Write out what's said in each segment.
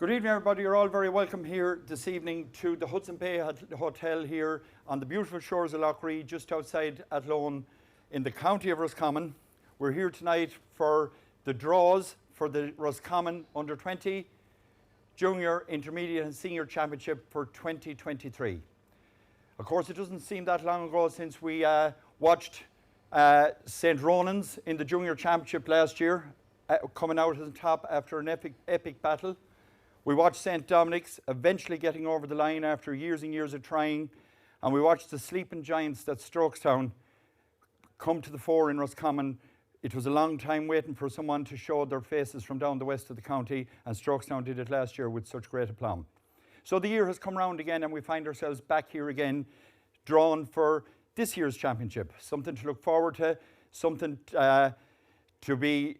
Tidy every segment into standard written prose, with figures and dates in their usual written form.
Good evening, everybody. You're all very welcome here this evening to the Hudson Bay Hotel here on the beautiful shores of Lough Ree, just outside Athlone in the county of Roscommon. We're here tonight for the draws for the Roscommon Under-20 Junior, Intermediate and Senior Championship for 2023. Of course, it doesn't seem that long ago since we watched St. Ronan's in the Junior Championship last year, coming out on top after an epic battle. We watched St. Dominic's eventually getting over the line after years and years of trying, and we watched the sleeping giants that Strokestown come to the fore in Roscommon. It was a long time waiting for someone to show their faces from down the west of the county, and Strokestown did it last year with such great aplomb. So the year has come round again, and we find ourselves back here again, drawn for this year's championship. Something to look forward to, something to be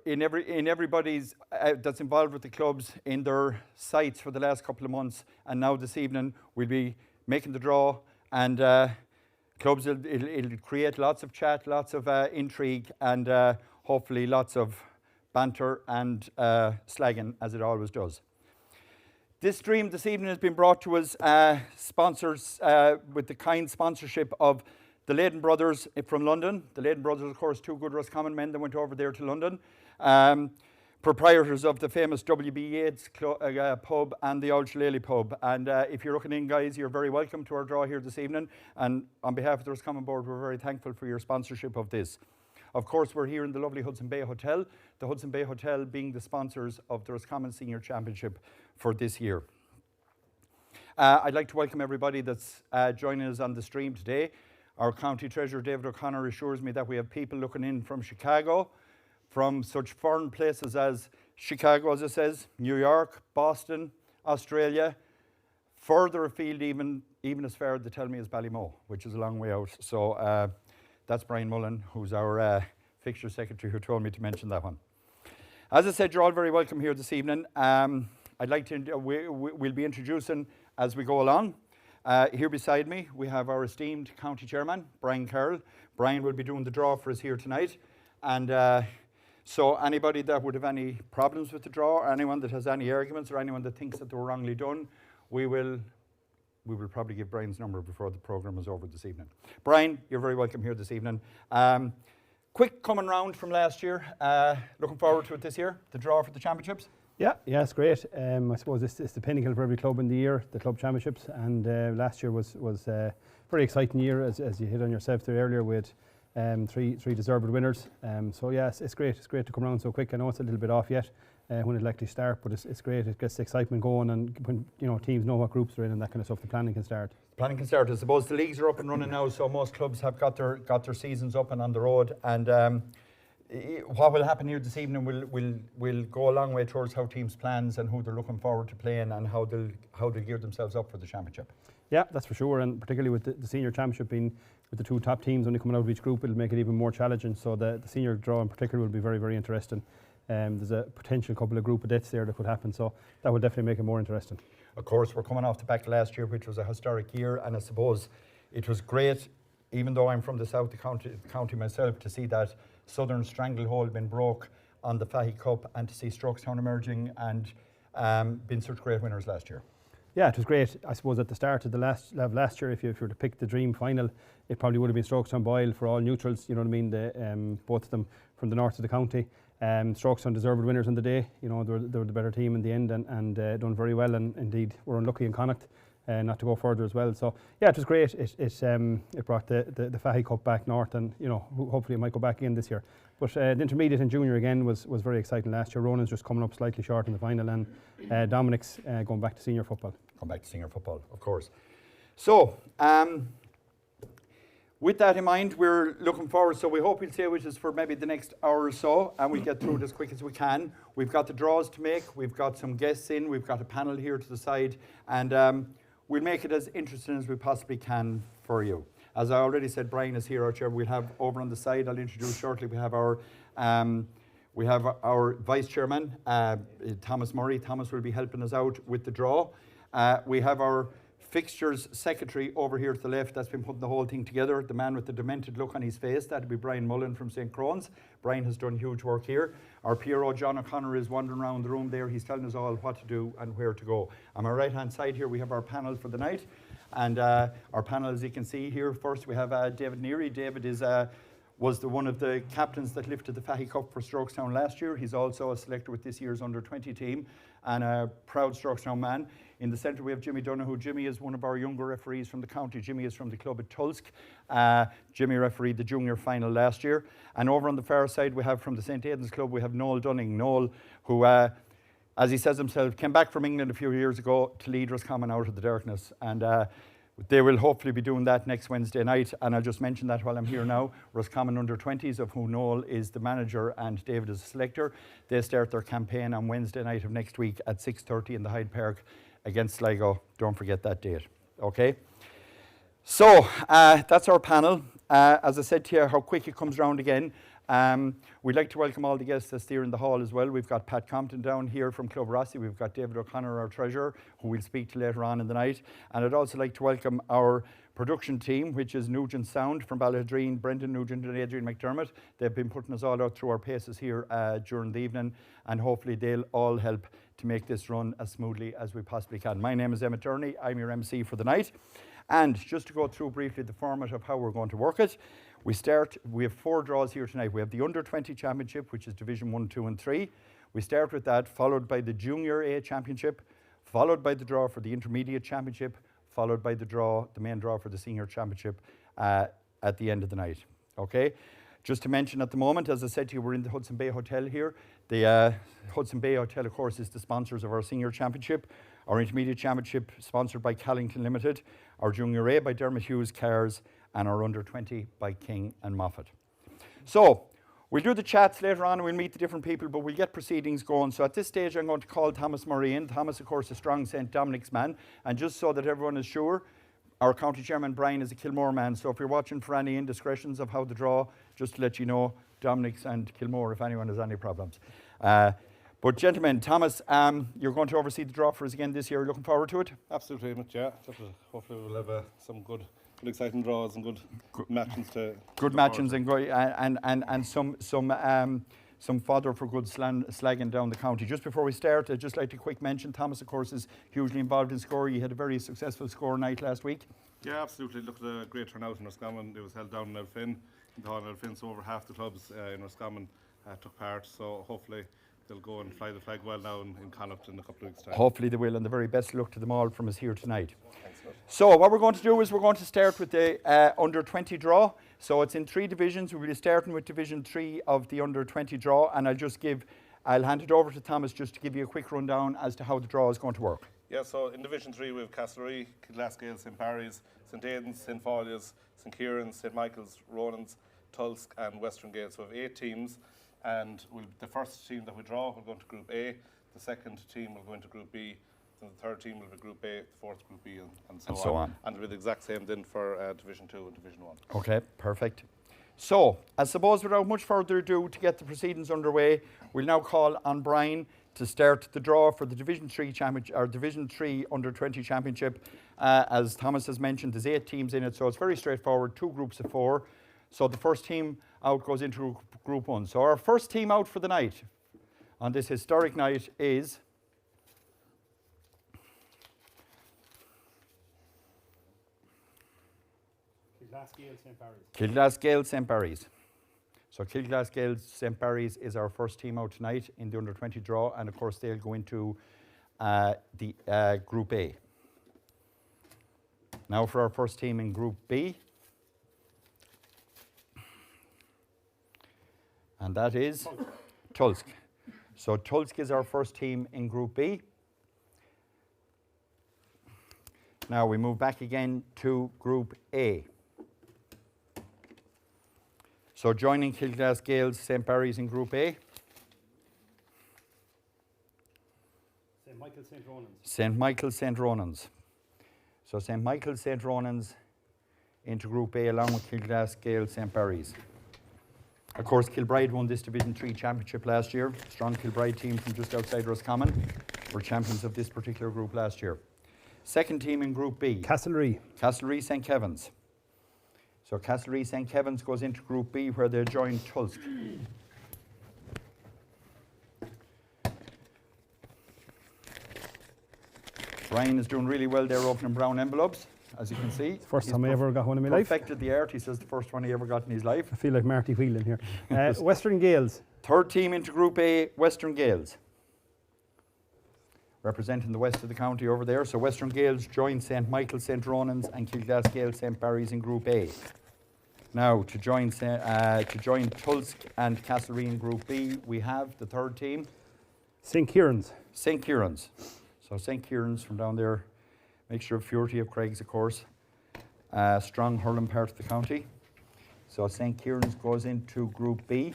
in everybody's that's involved with the clubs in their sights for the last couple of months. And now this evening we'll be making the draw, and clubs, it'll create lots of chat, lots of intrigue, and hopefully lots of banter and slagging, as it always does. This stream this evening has been brought to us sponsors with the kind sponsorship of the Leyden Brothers from London. The Leyden Brothers, of course, two good Roscommon men that went over there to London. Proprietors of the famous W.B. Yeats pub and the Old Shillelagh pub. And if you're looking in, guys, you're very welcome to our draw here this evening. And on behalf of the Roscommon Board, we're very thankful for your sponsorship of this. Of course, we're here in the lovely Hudson Bay Hotel, the Hudson Bay Hotel being the sponsors of the Roscommon Senior Championship for this year. I'd like to welcome everybody that's joining us on the stream today. Our County Treasurer, David O'Connor, assures me that we have people looking in from Chicago, from such foreign places as Chicago, as it says, New York, Boston, Australia, further afield even as far, they tell me, as Ballymoe, which is a long way out. So that's Brian Mullen, who's our fixture secretary, who told me to mention that one. As I said, you're all very welcome here this evening. I'd like to, we'll be introducing as we go along. Here beside me, we have our esteemed county chairman, Brian Carroll. Brian will be doing the draw for us here tonight. And so anybody that would have any problems with the draw, or anyone that has any arguments, or anyone that thinks that they were wrongly done, we will probably give Brian's number before the programme is over this evening. Brian, you're very welcome here this evening. Quick coming round from last year. Looking forward to it this year, the draw for the championships. Yeah, it's great. I suppose it's the pinnacle for every club in the year, the club championships, and last year was a very exciting year, as you hit on yourself there earlier, with three deserved winners. So yeah, it's great. It's great to come around so quick. I know it's a little bit off yet when it'll actually start, but it's great. It gets the excitement going, and when teams know what groups they're in and that kind of stuff, the planning can start. Planning can start. I suppose the leagues are up and running now, so most clubs have got their seasons up and on the road. And what will happen here this evening will go a long way towards how teams plans and who they're looking forward to playing and how they'll gear themselves up for the championship. Yeah, that's for sure, and particularly with the senior championship being with the two top teams only coming out of each group, it'll make it even more challenging. So the senior draw in particular will be very, very interesting. There's a potential couple of group of deaths there that could happen, so that will definitely make it more interesting. Of course, we're coming off the back last year, which was a historic year, and I suppose it was great, even though I'm from the south of the county myself, to see that southern stranglehold been broke on the Fahy Cup, and to see Strokestown emerging and been such great winners last year. Yeah, it was great. I suppose at the start of the last year, if you were to pick the dream final, it probably would have been Strokestown Boyle for all neutrals. You know what I mean? Both of them from the north of the county. Strokestown deserved winners on the day. You know, they were the better team in the end, and done very well. And indeed, were unlucky in Connacht not to go further as well. So yeah, it was great. It brought the Fahy Cup back north, and hopefully it might go back in this year. But the intermediate and junior again was very exciting last year. Ronan's just coming up slightly short in the final, and Dominic's going back to senior football. Come back to senior football, of course. So with that in mind, we're looking forward. So we hope you'll stay with us for maybe the next hour or so, and we'll get through it as quick as we can. We've got the draws to make. We've got some guests in. We've got a panel here to the side, and we'll make it as interesting as we possibly can for you. As I already said, Brian is here, our chair. We'll have over on the side, I'll introduce shortly, we have our vice chairman, Thomas Murray. Thomas will be helping us out with the draw. We have our fixtures secretary over here to the left that's been putting the whole thing together, the man with the demented look on his face, that'd be Brian Mullen from St. Crohn's. Brian has done huge work here. Our PRO, John O'Connor, is wandering around the room there. He's telling us all what to do and where to go. On my right-hand side here, we have our panel for the night. And our panel, as you can see here, first we have David Neary. David was one of the captains that lifted the Fahy Cup for Strokestown last year. He's also a selector with this year's under-20 team and a proud Strokestown man. In the centre we have Jimmy Donoghue. Jimmy is one of our younger referees from the county. Jimmy is from the club at Tulsk. Jimmy refereed the junior final last year. And over on the far side we have from the St. Aidan's Club, we have Noel Dunning. Noel, who, as he says himself, came back from England a few years ago to lead Roscommon out of the darkness. And they will hopefully be doing that next Wednesday night. And I'll just mention that while I'm here now. Roscommon under-20s, of whom Noel is the manager and David is the selector. They start their campaign on Wednesday night of next week at 6:30 in the Hyde Park against Sligo. Don't forget that date, okay? So that's our panel. As I said to you, how quick it comes round again. We'd like to welcome all the guests that's here in the hall as well. We've got Pat Compton down here from Club Rossi. We've got David O'Connor, our treasurer, who we'll speak to later on in the night. And I'd also like to welcome our production team, which is Nugent Sound from Ballahadreen, Brendan Nugent and Adrian McDermott. They've been putting us all out through our paces here during the evening, and hopefully they'll all help to make this run as smoothly as we possibly can. My name is Emmett Turney. I'm your MC for the night. And just to go through briefly the format of how we're going to work it, we have 4 draws here tonight. We have the Under-20 Championship, which is Division 1, 2 and 3. We start with that, followed by the Junior A Championship, followed by the draw for the Intermediate Championship, followed by the main draw for the Senior Championship at the end of the night. Okay? Just to mention at the moment, as I said to you, we're in the Hudson Bay Hotel here. The Hudson Bay Hotel, of course, is the sponsors of our Senior Championship. Our Intermediate Championship, sponsored by Callington Limited. Our Junior A by Dermot Hughes Cars, and our Under-20 by King and Moffat. So, we'll do the chats later on and we'll meet the different people, but we'll get proceedings going. So at this stage, I'm going to call Thomas Murray in. Thomas, of course, a strong St. Dominic's man. And just so that everyone is sure, our county chairman, Brian, is a Kilmore man. So if you're watching for any indiscretions of how to draw, just to let you know, Dominic's and Kilmore, if anyone has any problems. But gentlemen, Thomas, you're going to oversee the draw for us again this year. Looking forward to it? Absolutely, Emmett, yeah. Hopefully we'll have some good exciting draws and good matchings to good matchings and some fodder for good slagging down the county. Just before we start, I'd just like to quick mention Thomas, of course, is hugely involved in score. You had a very successful score night last week. Yeah, absolutely. Look at a great turnout in Roscommon. It was held down in Elfin, in the hall in Elfin, so over half the clubs in Roscommon took part. So hopefully they'll go and fly the flag well now in Connacht in a couple of weeks' time. Hopefully they will, and the very best luck to them all from us here tonight. So what we're going to do is we're going to start with the Under-20 draw. So it's in 3 divisions. We'll be starting with Division 3 of the Under-20 draw, and I'll hand it over to Thomas just to give you a quick rundown as to how the draw is going to work. Yeah, so in Division 3 we have Castlereagh, Kildascale, St. Barry's, St. Aidan's, St. Folia's, St. Kieran's, St. Michael's, Ronan's, Tulsk and Western Gate. So we have 8 teams, and the first team that we draw will go into Group A, the second team will go into Group B, and the third team will be Group A, the fourth Group B, and so on. And it'll be the exact same then for Division 2 and Division 1. Okay, perfect. So, I suppose without much further ado, to get the proceedings underway, we'll now call on Brian to start the draw for the Division 3 Division 3 Under-20 Championship. As Thomas has mentioned, there's 8 teams in it, so it's very straightforward, 2 groups of 4. So the first team out goes into Group 1. So our first team out for the night, on this historic night, is Kildascale St. Barry's. So Kildascale St. Barry's is our first team out tonight in the Under-20 draw, and of course they'll go into the Group A. Now for our first team in Group B, and that is Tulsk. So Tulsk is our first team in Group B. Now we move back again to Group A. So joining Kildascale St. Barry's in Group A. St. Michael St. Ronan's. St. Michael St. Ronan's. So St. Michael St. Ronan's into Group A along with Kildascale St. Barry's. Of course, Kilbride won this Division 3 championship last year. Strong Kilbride team from just outside Roscommon were champions of this particular group last year. Second team in Group B. Castlereagh. Castlereagh St. Kevin's. So Castlereagh St. Kevin's goes into Group B where they join Tulsk. Ryan is doing really well there opening brown envelopes, as you can see. First time I ever got one in my life. Perfected the art, he says, the first one he ever got in his life. I feel like Marty Whelan here. Western Gales. Third team into Group A, Western Gales. Representing the west of the county over there. So Western Gales join St. Michael's, St. Ronan's and Kilglasgale St. Barry's in Group A. Now, to join Tulsk and Castlereagh in Group B, we have the third team. St. Kieran's. St. Kieran's. So St. Kieran's from down there, mixture of Furty of Craig's, of course. Strong hurling part of the county. So St. Kieran's goes into Group B.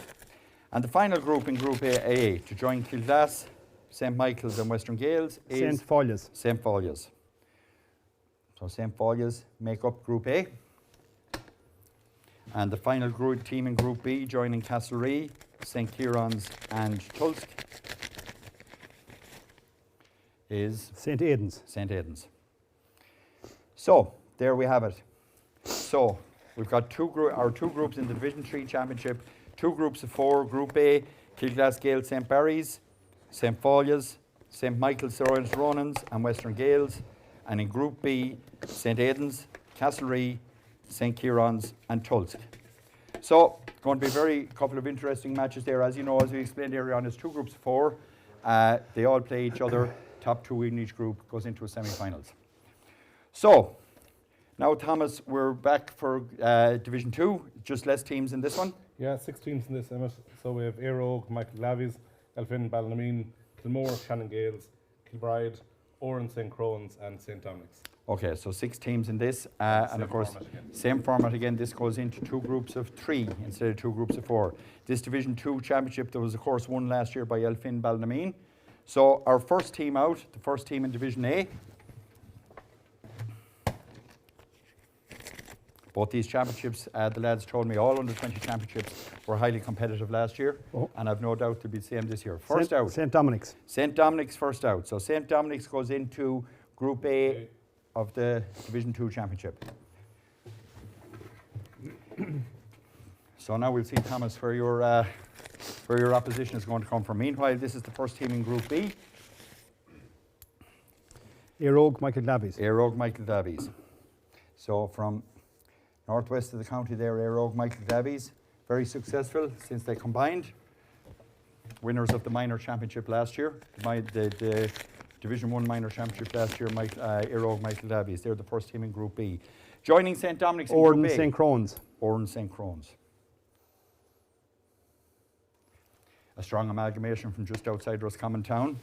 And the final group in Group A to join Kilglass, St. Michael's and Western Gales is St. Folia's. St. Folia's. So St. Folia's make up Group A. And the final group team in Group B joining Castlereagh, St. Kieran's and Tulsk is St. Aidan's. St. Aidan's. So there we have it. So we've got two groups in the Division 3 Championship, 2 groups of 4. Group A, Kilglasgale St. Barry's, St. Folia's, St. Michael's, Ronan's and Western Gales. And in Group B, St. Aidan's, Castlereagh, St. Kieran's and Tulsk. So going to be a couple of interesting matches there. As you know, as we explained earlier on, it's 2 groups of 4. They all play each other. Top 2 in each group goes into a semi-finals. So now, Thomas, we're back for Division 2. Just less teams in this one. Yeah, 6 teams in this, Emmett. So we have Éire Michael Lavies, Elfin Ballinameen, Kilmore, Shannon Gales, Kilbride, Oran St. Crone's and St. Dominic's. Okay, so 6 teams in this. And of course, same format again. This goes into 2 groups of 3 instead of 2 groups of 4. This Division 2 championship, there was of course won last year by Elfin Ballinameen. So our first team out, the first team in Division A. Both these championships, the lads told me, all under 20 championships were highly competitive last year. And I've no doubt they'll be the same this year. First out. St. Dominic's. St. Dominic's first out. So St. Dominic's goes into Group A of the Division 2 Championship. So now we'll see, Thomas, where your opposition is going to come from. Meanwhile, this is the first team in Group B. Éire Michael Davies. Éire Michael Davies. So from northwest of the county there, Éire Michael Davies. Very successful since they combined. Winners of the minor championship last year. The Division 1 minor championship last year, Éire Michael Davies. They're the first team in Group B. Joining St. Dominic's in Group A. St. Crone's. Oran St. Crone's. A strong amalgamation from just outside Roscommon town.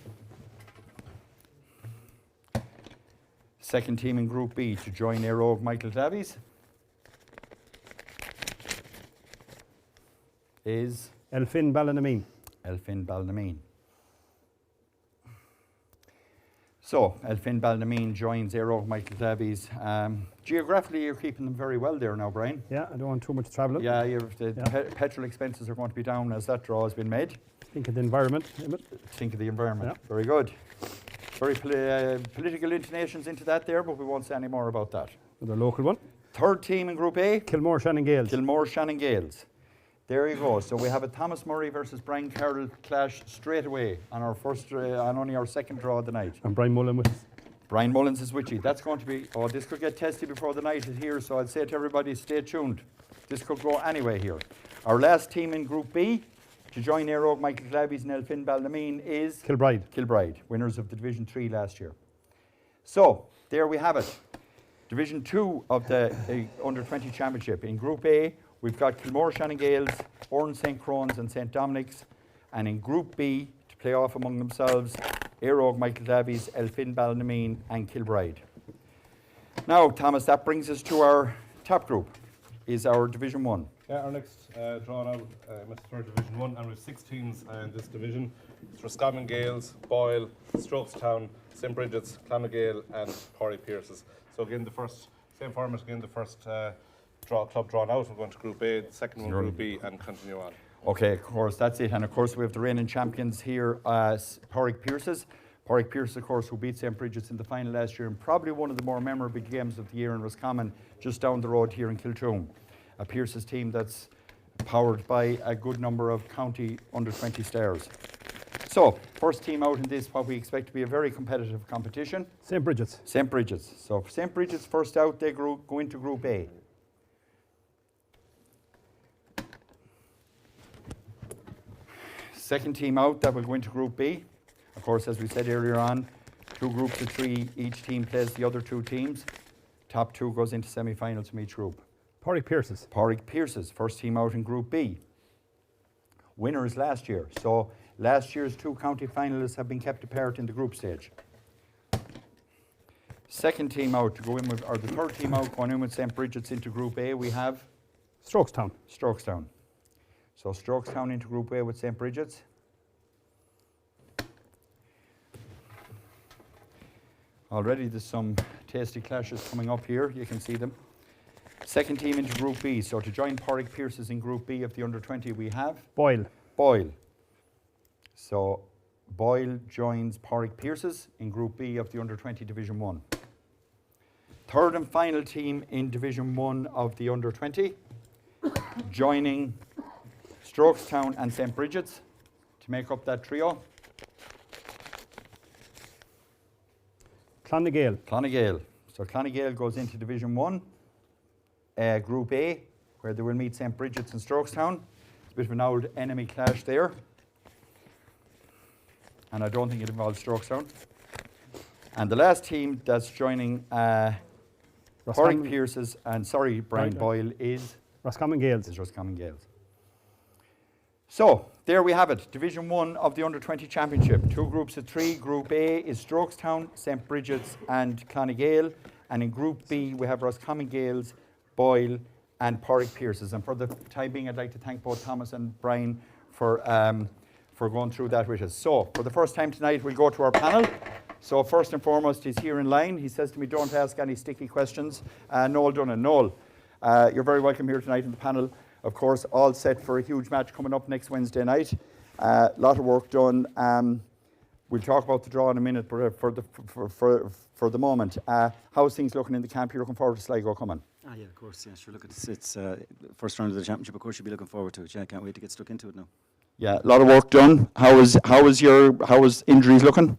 Second team in Group B to join Éire Michael Davies is Elfin Ballinameen. Elfin Ballinameen. So, Elfin Ballinameen joins Éire Michael Davies. Geographically, you're keeping them very well there now, Brian. Yeah, I don't want too much travel. Yeah, petrol expenses are going to be down as that draw has been made. Think of the environment. Think of the environment. Yeah. Very good. Very political intonations into that there, but we won't say any more about that. Another local one. Third team in Group A. Kilmore Shannon Gales. Kilmore Shannon Gales. There you go. So we have a Thomas Murray versus Brian Carroll clash straight away on our first, on only our second draw of the night. And Brian Mullen with us. Brian Mullins is with you. That's going to be, this could get testy before the night is here, so I'd say to everybody, stay tuned. This could go anyway here. Our last team in Group B to join Éire Michael Davies and Elfin Ballinameen is Kilbride. Kilbride, winners of the Division 3 last year. So, there we have it. Division 2 of the Under 20 Championship. In Group A, we've got Kilmore Shannon Gales, Oran St. Crone's and St. Dominic's. And in Group B, to play off among themselves, Éire Michael Davies, Elfin Ballinameen and Kilbride. Now, Thomas, that brings us to our top group, is our Division 1. Yeah, our next draw now, for Division 1, and we have 6 teams in this division. It's Roscommon Gales, Boyle, Strokestown, St. Bridget's, Clonagale and Corey Pierce's. So again, the first, same format again, the first club drawn out, we're going to Group A, the second one Group B and continue on. Okay, of course, that's it. And of course, we have the reigning champions here, Porrick Pierce's Porrick Pierce, of course, who beat St. Bridget's in the final last year, and probably one of the more memorable games of the year in Roscommon, just down the road here in Kiltoon. A Pierce's team that's powered by a good number of county under-20 stars. So, first team out in this, what we expect to be a very competitive competition. St. Bridget's. St. Bridget's. So, for St. Bridget's first out, they go into Group A. Second team out, that will go into Group B. Of course, as we said earlier on, 2 groups of 3, each team plays the other 2 teams. Top 2 goes into semi-finals from each group. Porrick Pierce's. Porrick Pierce's, first team out in Group B. Winners last year. So last year's 2 county finalists have been kept apart in the group stage. Second team out to go in with, or the third team out going in with St. Bridget's into Group A, we have Strokestown. Strokestown. So Strokestown into Group A with St. Bridget's. Already there's some tasty clashes coming up here, you can see them. Second team into Group B, so to join Porrick Pierce's in Group B of the under-20 we have Boyle. Boyle. So Boyle joins Porrick Pierce's in Group B of the under-20 Division 1. Third and final team in Division 1 of the under-20, joining Strokestown and St. Bridget's to make up that trio. Clonagale. Clonagale. So Clonagale goes into Division 1, Group A, where they will meet St. Bridget's and Strokestown. It's a bit of an old enemy clash there. And I don't think it involves Strokestown. And the last team that's joining Porrick Pierce's, and sorry, Brian Boyle, is Roscommon Gales. Is Roscommon Gales. So, there we have it, Division 1 of the Under-20 Championship. 2 groups of 3. Group A is Strokestown, St. Bridget's and Clonagale. And in Group B, we have Roscommon Gales, Boyle and Porrick Pierce's. And for the time being, I'd like to thank both Thomas and Brian for going through that with us. So, for the first time tonight, we'll go to our panel. So, first and foremost, he's here in line. He says to me, don't ask any sticky questions. Noel Dunnan. Noel, you're very welcome here tonight in the panel. Of course, all set for a huge match coming up next Wednesday night. A lot of work done. We'll talk about the draw in a minute, but for the moment, how's things looking in the camp? You're looking forward to Sligo coming? Yeah, of course. Yeah, sure. Look, it's first round of the championship. Of course, you'll be looking forward to it. Yeah, can't wait to get stuck into it now. Yeah, a lot of work done. How is injuries looking?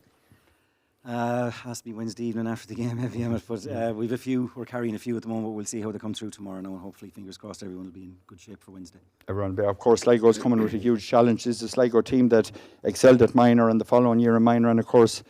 Has to be Wednesday evening after the game, heavy on it. But we've a few. We're carrying a few at the moment. We'll see how they come through tomorrow now, and hopefully, fingers crossed, everyone will be in good shape for Wednesday. Everyone, of course, Sligo's coming with a huge challenge. This is a Sligo team that excelled at minor and the following year in minor, and of course,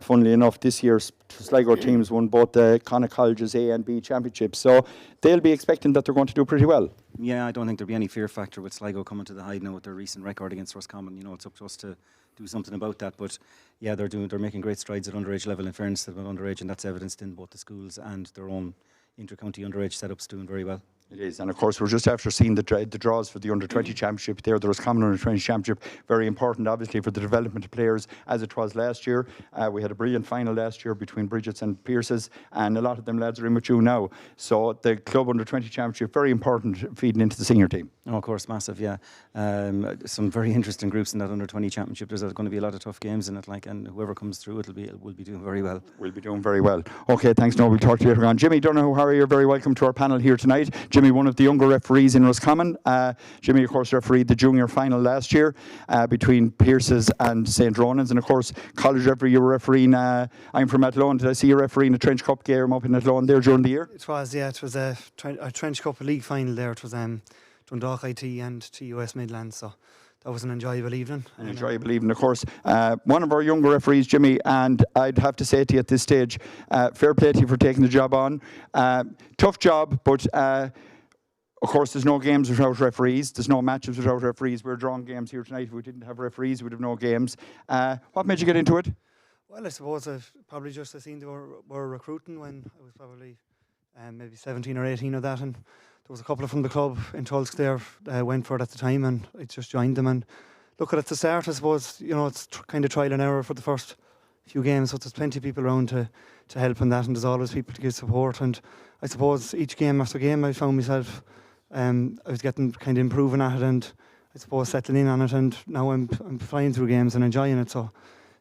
funnily enough, this year's Sligo teams won both the Connacht College's A and B championships, so they'll be expecting that they're going to do pretty well. Yeah, I don't think there'll be any fear factor with Sligo coming to the Hyde now with their recent record against Roscommon. You know, it's up to us to do something about that. But yeah, they're making great strides at underage level. In fairness to them at underage, and that's evidenced in both the schools and their own inter-county underage setups doing very well. It is, and of course we're just after seeing the draws for the Under-20 Championship there, the Roscommon Under-20 Championship, very important obviously for the development of players as it was last year. We had a brilliant final last year between Bridget's and Pierce's, and a lot of them lads are in with you now. So the Club Under-20 Championship, very important feeding into the senior team. Oh, of course, massive, yeah. Some very interesting groups in that Under-20 Championship. There's going to be a lot of tough games in it, and whoever comes through will be doing very well. We'll be doing very well. Okay, thanks, Noel. We'll talk to you later on. Jimmy Donoghue, how are you? You're very welcome to our panel here tonight. Jimmy, one of the younger referees in Roscommon. Jimmy, of course, refereed the junior final last year between Pierce's and St. Ronan's. And, of course, college referee, you were refereeing. I'm from Athlone. Did I see you refereeing a Trench Cup game up in Athlone there during the year? It was, yeah. It was a Trench Cup league final there. It was Dundalk IT and TUS Midlands. So that was an enjoyable evening. An enjoyable evening, of course. One of our younger referees, Jimmy, and I'd have to say to you at this stage, fair play to you for taking the job on. Tough job, but of course there's no games without referees. There's no matches without referees. We're drawing games here tonight. If we didn't have referees, we'd have no games. What made you get into it? Well, I suppose I've probably just seen they were recruiting when I was probably maybe 17 or 18 of that, and there was a couple from the club in Tulsk there went for it at the time, and I just joined them. And look, at the start, I suppose, you know, it's kind of trial and error for the first few games, so there's plenty of people around to help in that, and there's always people to give support. And I suppose each game after game I found myself I was getting kind of improving at it, and I suppose settling in on it, and now I'm flying through games and enjoying it. So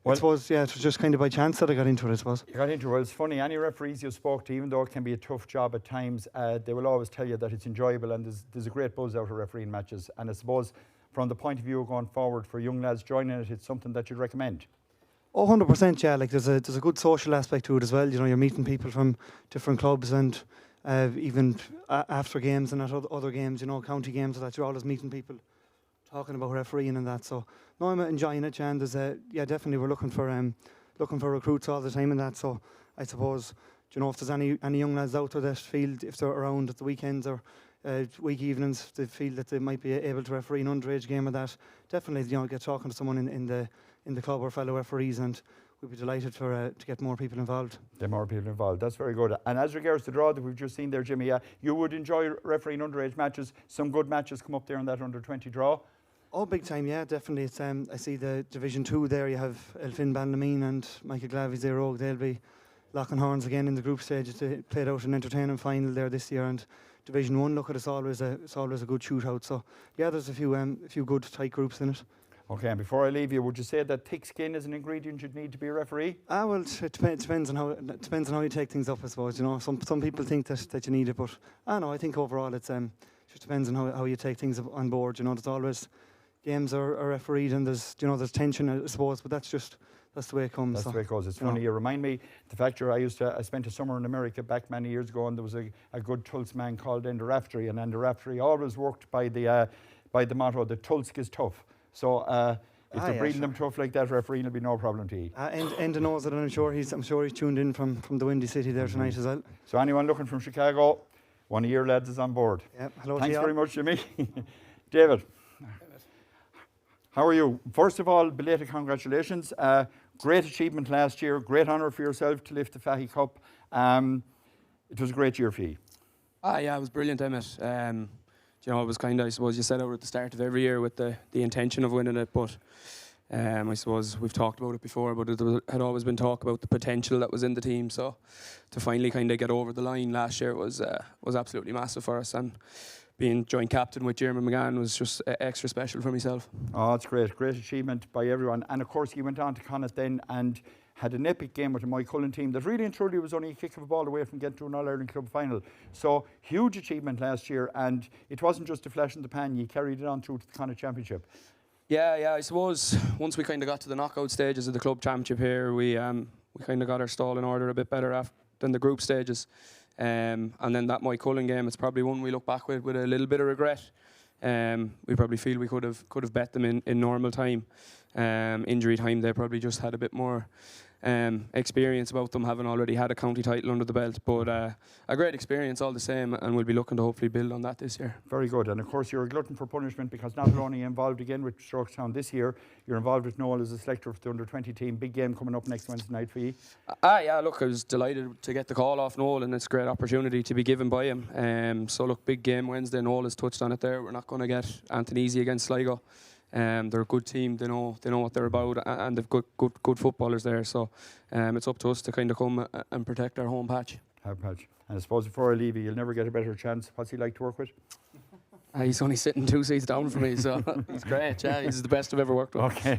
I suppose, yeah, it was just kind of by chance that I got into it, I suppose. You got into it. Well, it's funny, any referees you spoke to, even though it can be a tough job at times, they will always tell you that it's enjoyable and there's a great buzz out of refereeing matches. And I suppose from the point of view of going forward for young lads joining it, it's something that you'd recommend. Oh, 100%, yeah. Like there's a good social aspect to it as well. You know, you're meeting people from different clubs and even after games and at other games, you know, county games, that you're always meeting people talking about refereeing and that. So no, I'm enjoying it, and there's yeah, definitely we're looking for recruits all the time and that. So I suppose, you know, if there's any young lads out there that feel if they're around at the weekends or week evenings, they feel that they might be able to referee an underage game or that, definitely, you know, get talking to someone in the club or fellow referees, and we'd be delighted to get more people involved. Get more people involved. That's very good. And as regards the draw that we've just seen there, Jimmy, you would enjoy refereeing underage matches. Some good matches come up there in that under 20 draw. Oh, big time, yeah, definitely. It's I see the Division 2 there. You have Elfin Ballinameen and Michael Glavies there. They'll be locking horns again in the group stage. They played out an entertaining final there this year, and Division 1, look at it's always a good shootout. So yeah, there's a few good tight groups in it. Okay, and before I leave you, would you say that thick skin is an ingredient you'd need to be a referee? Well, it depends on how you take things up, I suppose. You know, some people think that you need it, but no, I think overall it's just depends on how you take things on board. You know, there's always games are refereed and there's tension, I suppose, but that's the way it comes. That's the way it goes. It's funny, you remind me, the fact I spent a summer in America back many years ago, and there was a good Tulsk man called Enda Raftery, and Enda Raftery always worked by the motto that Tulsk is tough. So if they're breeding them tough like that, refereeing will be no problem to eat. Enda knows it, and I'm sure he's tuned in from the Windy City there tonight as well. So anyone looking from Chicago, one of your lads is on board. Yep. Hello. Thanks very much, Jimmy. David, how are you? First of all, belated congratulations. Great achievement last year. Great honour for yourself to lift the Fahy Cup. It was a great year for you. Yeah, it was brilliant, Emmett. You know, it was kind of, I suppose, you set out at the start of every year with the intention of winning it, but I suppose we've talked about it before, but it had always been talk about the potential that was in the team. So to finally kind of get over the line last year was absolutely massive for us, and being joint captain with Jeremy McGann was just extra special for myself. Oh, it's great achievement by everyone. And of course, he went on to Connacht then and had an epic game with the Moycullen team that really and truly was only a kick of a ball away from getting to an All-Ireland Club final. So, huge achievement last year, and it wasn't just a flash in the pan, you carried it on through to the Connacht Championship. Yeah, I suppose once we kind of got to the knockout stages of the club championship here, we kind of got our stall in order a bit better than the group stages. And then that Moycullen game, it's probably one we look back with a little bit of regret. We probably feel we could have bet them in normal time. Injury time, they probably just had a bit more experience about them, having already had a county title under the belt. But a great experience all the same, and we'll be looking to hopefully build on that this year. Very good. And of course, you're a glutton for punishment, because not only involved again with Strokestown this year, you're involved with Noel as a selector for the under-20 team. Big game coming up next Wednesday night for you. Yeah, look, I was delighted to get the call off Noel, and it's a great opportunity to be given by him. So look, big game Wednesday. Noel has touched on it there. We're not going to get Anthony Easy against Sligo. They're a good team. They know what they're about, and they've good footballers there. So it's up to us to kind of come and protect our home patch. And I suppose before I leave you, you'll never get a better chance. What's he like to work with? He's only sitting 2 seats down from me, so he's great. Yeah, he's the best I've ever worked with. Okay.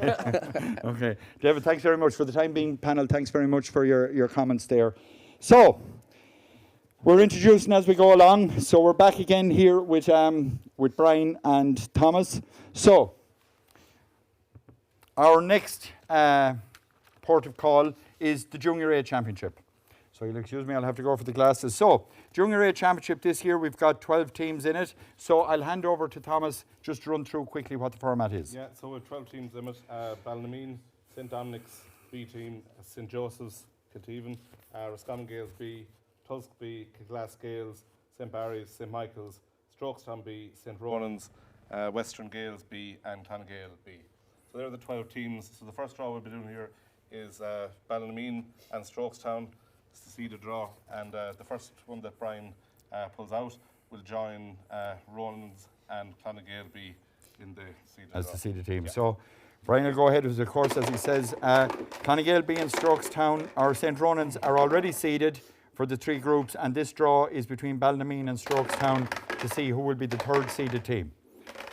Okay, David, thanks very much for the time being. Panel, thanks very much for your comments there. So we're introducing as we go along. So we're back again here with Brian and Thomas. So our next port of call is the Junior A Championship. So you'll excuse me, I'll have to go for the glasses. So, Junior A Championship this year, we've got 12 teams in it. So I'll hand over to Thomas just to run through quickly what the format is. Yeah, so we've 12 teams in it. Ballinameen, St Dominic's B team, St Joseph's, Kilteven, Roscommon Gales B, Tulsk B, Kilglass Gales, St Barry's, St Michael's, Strokestown B, St Ronan's, Western Gales B, and Clonagale B. So there are the 12 teams. So the first draw we'll be doing here is Ballinameen and Strokestown. It's the seeded draw, and the first one that Brian pulls out will join Ronan's and Clonagale B in the seeded draw. As the seeded team. Yeah. So Brian will go ahead with, of course, as he says, Clonagale B and Strokestown, or St Ronan's, are already seeded for the 3 groups, and this draw is between Ballinameen and Strokestown to see who will be the 3rd seeded team.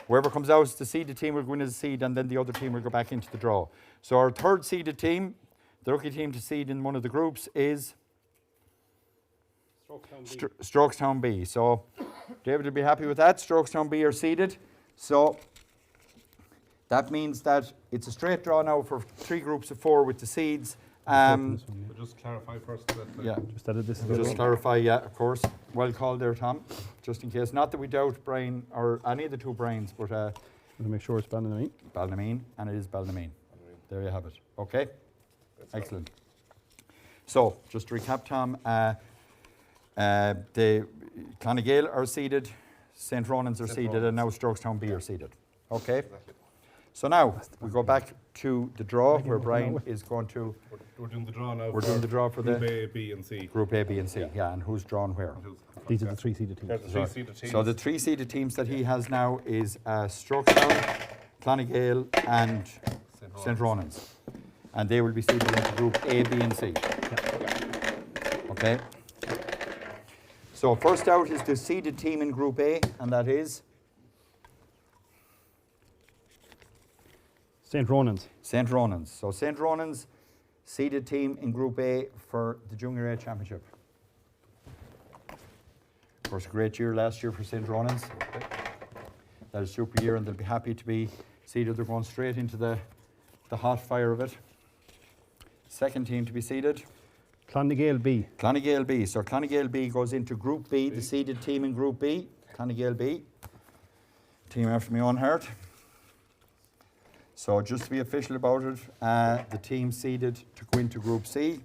Whoever comes out as the seeded team will go in as a seed, and then the other team will go back into the draw. So our third seeded team, the lucky team to seed in one of the groups, is Strokestown B. So David will be happy with that. Strokestown B are seeded. So that means that it's a straight draw now for 3 groups of 4 with the seeds. We'll just clarify first that. Yeah, Just that this is just clarify, yeah, of course. Well called there, Tom, just in case. Not that we doubt Brian or any of the 2 Brians, but to make sure it's Ballinameen. Ballinameen, and it is Ballinameen. There you have it. Okay, excellent. So, just to recap, Tom, the Clonagale are seeded, St. Ronan's are seeded, and now Strokestown B are seeded. Okay? So now, we go back to the draw where Brian is going to... We're doing the draw now. We're doing the draw for Group the... A, B and C. Group A, B and C, yeah, and who's drawn where. These are the 3 seeded teams. They're the 3 seeded teams. So the 3 seeded teams that he has now is Strokestown, Clonagale and St. Ronan's. And they will be seeded into Group A, B and C. Okay? So first out is the seeded team in Group A, and that is? St. Ronan's. St. Ronan's. So St. Ronan's seeded team in Group A for the Junior A Championship. Of course, a great year last year for St. Ronan's. That is a super year, and they'll be happy to be seeded. They're going straight into the hot fire of it. Second team to be seeded? Clonagale B. Clonagale B. So Clonagale B goes into Group B, the seeded team in Group B. Clonagale B. Team after my own heart. So just to be official about it, the team seeded to go into Group C,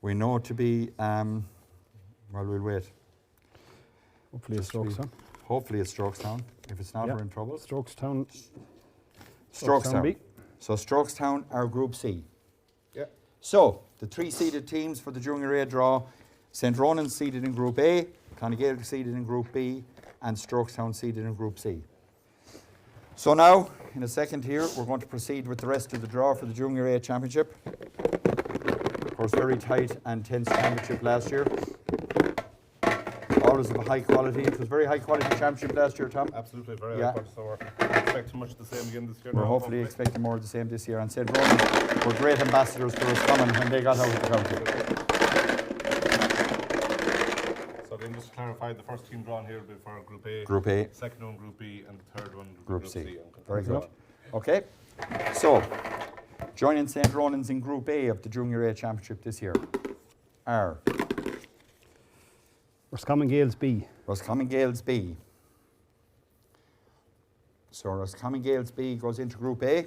we know to be, well, we'll wait. Hopefully it's Strokestown. Hopefully it's Strokestown. If it's not, we're in trouble. Strokestown. Strokestown. B. So Strokestown are Group C. Yeah. So the 3 seeded teams for the Junior A draw, St. Ronan's seeded in Group A, Clonagale seeded in Group B, and Strokestown seeded in Group C. So now, in a second here, we're going to proceed with the rest of the draw for the Junior A Championship. Of course, very tight and tense championship last year. Always of a high quality. It was very high quality championship last year, Tom. Absolutely, very Yeah. high. So we're expecting much the same again this year. We're hopefully expecting more of the same this year. And St. Ronan's were great ambassadors for Roscommon when they got out of the county. So then just to clarify, the first team drawn here will be for Group A. Group A. Second one Group B, and the third one Group C. I'm Very good. Okay. So, joining St. Ronan's in Group A of the Junior A Championship this year are Roscommon Gales B. Roscommon Gales B. So Roscommon Gales B goes into Group A.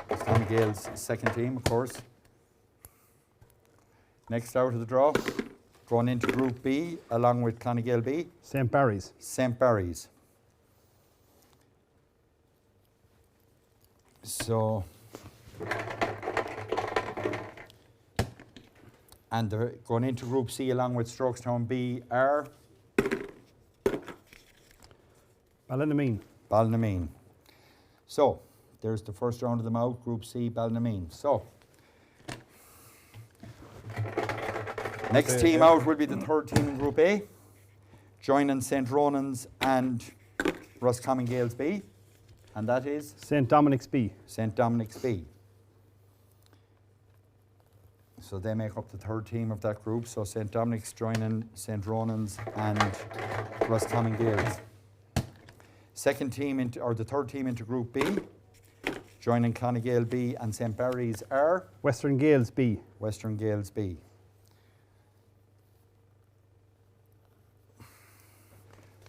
Roscommon Gales second team, of course. Next out of the draw, going into Group B along with Clonagale B. St. Barry's. St. Barry's. So, and they're going into Group C along with Strokestown B are Ballinameen. Ballinameen. So, there's the first round of them out, Group C, Ballinameen. So, next team out will be the third team in Group A, joining St. Ronan's and Roscommon Gales B, and that is St. Dominic's B. St. Dominic's B. So they make up the third team of that group. So St. Dominic's joining St. Ronan's and Roscommon Gales. Second team or the third team into Group B, joining Clonagale B and St. Barry's are Western Gales B. Western Gales B.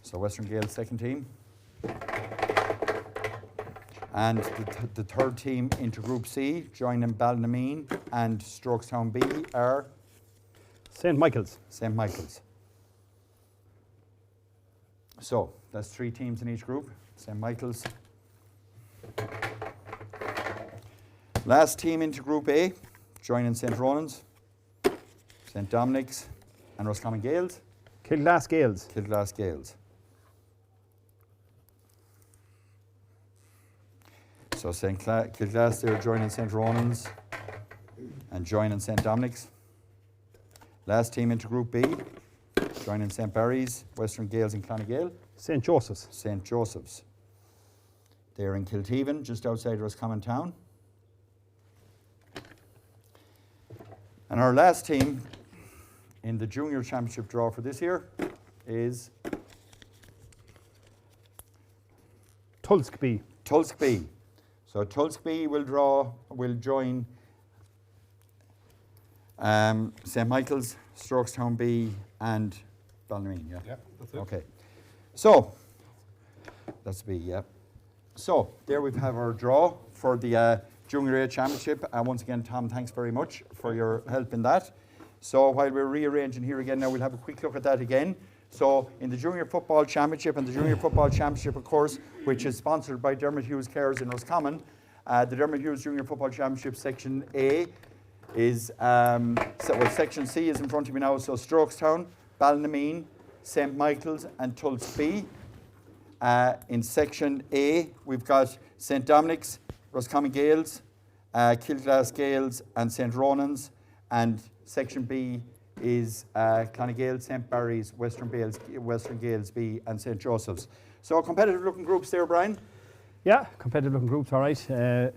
So Western Gales second team. And the third team into Group C, joining Ballinameen and Strokestown B are St. Michael's. St. Michael's. So that's 3 teams in each group. St. Michael's. Last team into Group A, joining St. Ronan's, St. Dominic's and Roscommon Gales. Kilglass Gales. Kilglass Gales. So Kilglass, they're joining St. Ronan's and joining St. Dominic's. Last team into Group B, Joining St. Barry's, Western Gales and Clonagale. St. Joseph's. St. Joseph's. They're in Kilteven, just outside Roscommon town. And our last team in the junior championship draw for this year is Tulsk B. Tulsk B. So Tulsk B will join St. Michael's, Strokestown B and Ballinameen, yeah? Yeah, that's it. Okay. So, that's B, yeah. So, there we have our draw for the Junior A Championship. Once again, Tom, thanks very much for your help in that. So, while we're rearranging here again, now we'll have a quick look at that again. So, in the Junior Football Championship, and the Junior Football Championship, of course, which is sponsored by Dermot Hughes Cares in Roscommon, the Dermot Hughes Junior Football Championship Section A is, Section C is in front of me now, so Strokestown, Ballinameen, St. Michael's and Tulsk B. In Section A, we've got St. Dominic's, Roscommon Gales, Kilglass Gales and St. Ronan's, and Section B is Clonagale, St. Barry's, Western Gales B and St. Joseph's. So competitive looking groups there, Brian? Yeah, competitive looking groups, all right.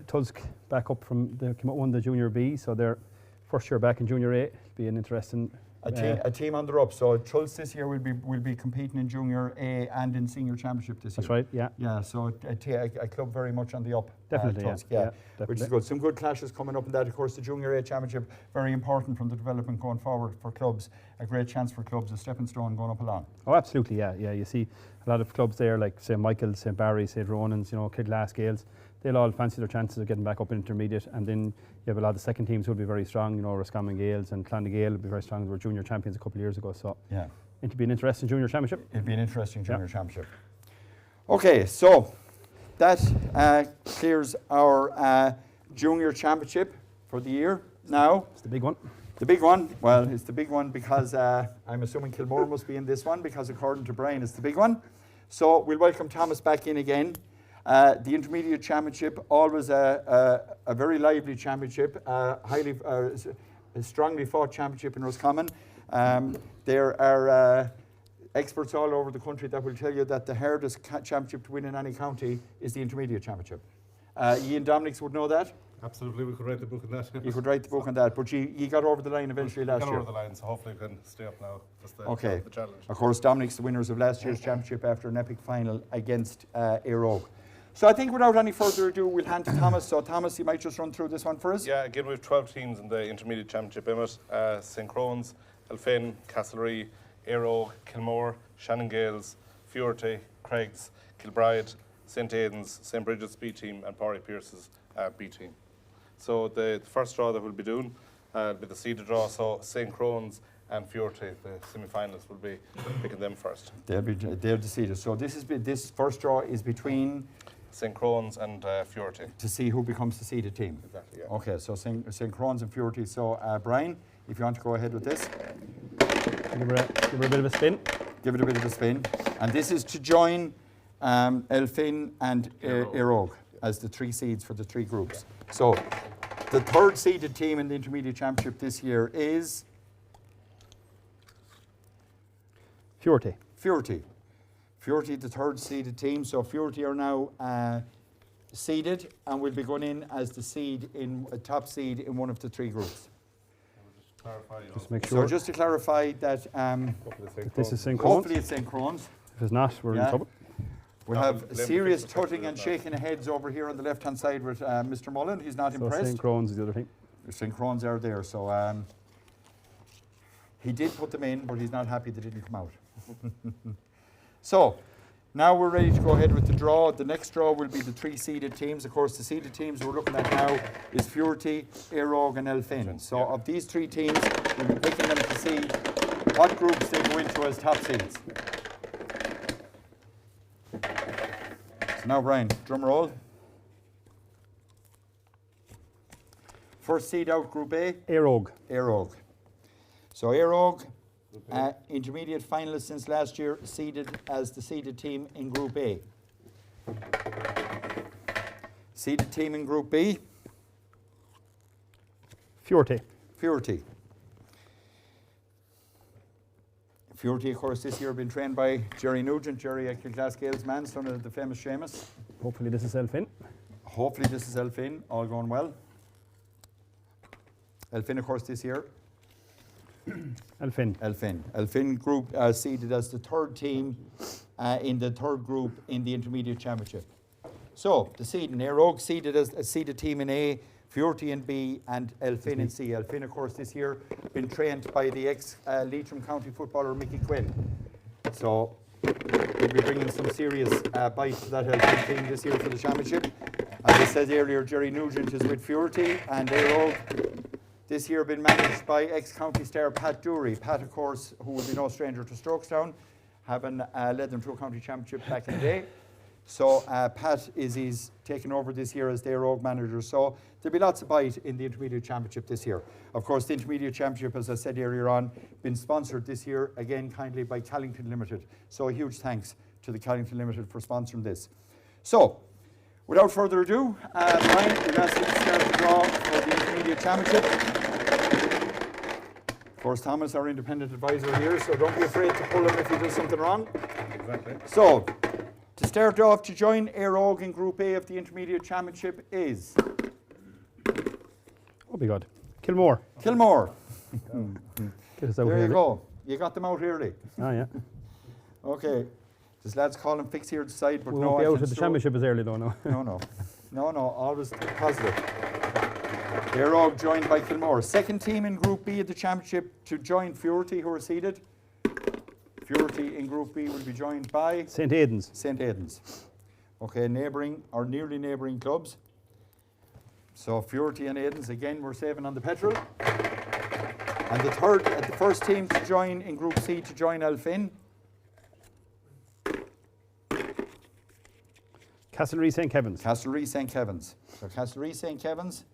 Tulsk back up they came up won the Junior B, so they're first year back in Junior A. It'll be an interesting... A team on the up. So Tulsk this year will be competing in Junior A and in Senior Championship this year. That's right, yeah. Yeah, so a club very much on the up. Definitely, Tulsk, yeah, which is definitely. good. Some good clashes coming up in that. Of course, the Junior A Championship, very important from the development going forward for clubs. A great chance for clubs, a stepping stone going up along. Oh, absolutely, yeah. You see a lot of clubs there like St. Michael's, St. Barry's, St. Ronan's, Kilglass Gales. They'll all fancy their chances of getting back up in intermediate, and then you have a lot of the second teams who will be very strong. Roscommon Gales and Clonagale will be very strong. They were junior champions a couple of years ago, so yeah, it'll be an interesting junior championship. It'll be an interesting junior championship. Okay, so that clears our junior championship for the year. Now it's the big one. The big one. Well, it's the big one because I'm assuming Kilmore must be in this one because according to Brian, it's the big one. So we'll welcome Thomas back in again. The intermediate championship, always a very lively championship, highly, strongly fought championship in Roscommon. There are experts all over the country that will tell you that the hardest championship to win in any county is the intermediate championship. Ian Dominics would know that. Absolutely, we could write the book on that. You could write the book on that, but you got over the line eventually last year. Got over the line, so hopefully we can stay up now. That's the challenge. Of course, Dominic's the winners of last year's championship after an epic final against Aero. So I think without any further ado, we'll hand to Thomas. So Thomas, you might just run through this one for us. Yeah, again, we have 12 teams in the intermediate championship, Emmett. St. Crohn's, Elphin, Castlereagh, Aero, Kilmore, Shannon Gales, Fiorte, Craigs, Kilbride, St. Aidan's, St. Bridget's B team and Porry Pierce's B team. So the first draw that we'll be doing will be the seeded draw. So St. Crohn's and Fiorte, the semi-finalists, will be picking them first. They're the seeded. So this first draw is between St. Crohn's and Fiorte. To see who becomes the seeded team. Exactly, yeah. Okay, so St. Crohn's and Fiorte. So Brian, if you want to go ahead with this. Give her a bit of a spin. Give it a bit of a spin. And this is to join Elphin and Aero as the three seeds for the three groups. Yeah. So the third seeded team in the intermediate championship this year is Fiorte. Fiorte, the third seeded team. So Fiorte are now seeded and will be going in as the seed in a top seed in one of the three groups. Just make sure. So just to clarify that this is St. Crohn's. Hopefully it's St. Crohn's. If it's not, we're in trouble. We have serious tutting and shaking of heads over here on the left-hand side with Mr. Mullen. He's not impressed. St. Crohn's is the other team. St. Crohn's are there. So he did put them in, but he's not happy they didn't come out. So now we're ready to go ahead with the draw. The next draw will be the three seeded teams. Of course, the seeded teams we're looking at now is Fiorte, Aero and Elphin. So of these three teams, we'll be picking them to see what groups they go into as top seeds. So now, Brian, drum roll. First seed out, Group A. Aero. So Aero, intermediate finalists since last year, seeded as the seeded team in Group A. Seeded team in Group B. Fiorte. Fury, of course, this year been trained by Jerry Nugent, Jerry at Kilglasgale's man, son of the famous Seamus. Hopefully this is Elfin. Hopefully this is Elfin, all going well. Elfin, of course, this year. Elfin. Elfin group seeded as the third team in the third group in the Intermediate Championship. So, the seeding, Éire Óg seeded as a seeded team in A, Fury in B, and Elfin in C. Elfin, of course, this year been trained by the ex-Leitrim County footballer Mickey Quinn. So, we'll be bringing some serious bite to that Elfin team this year for the championship. As I said earlier, Jerry Nugent is with Fury, and Éire Óg this year been managed by ex-county star Pat Dury. Pat, of course, who will be no stranger to Strokestown, having led them to a county championship back in the day. So Pat is taking over this year as their Éire Óg manager. So there'll be lots of bite in the Intermediate Championship this year. Of course, the Intermediate Championship, as I said earlier on, been sponsored this year, again, kindly by Callington Limited. So a huge thanks to the Callington Limited for sponsoring this. So, without further ado, Brian, we're going to start the draw for the Intermediate Championship. Of course, Thomas, our independent advisor here, so don't be afraid to pull him if he does something wrong. Exactly. So, to start off, to join Éire Óg in Group A of the Intermediate Championship is Oh, be good. Kilmore. Kilmore. Get us out There here. you go. You got them out early. Ah, yeah. Okay. This lad's calling fix here at the side, but We no, won't be I out can at the still- championship as early though, no. No, always positive. Éire Óg joined by Kilmore. Second team in Group B of the championship to join Fury, who are seeded. Fury in Group B will be joined by St. Aidan's. St. Aidan's. Okay, neighbouring or nearly neighbouring clubs. So Fury and Aidan's, again, we're saving on the petrol. And the first team to join in Group C to join Elfin. Castlereagh St. Kevin's. Castlereagh St. Kevin's. So Castlereagh St. Kevin's,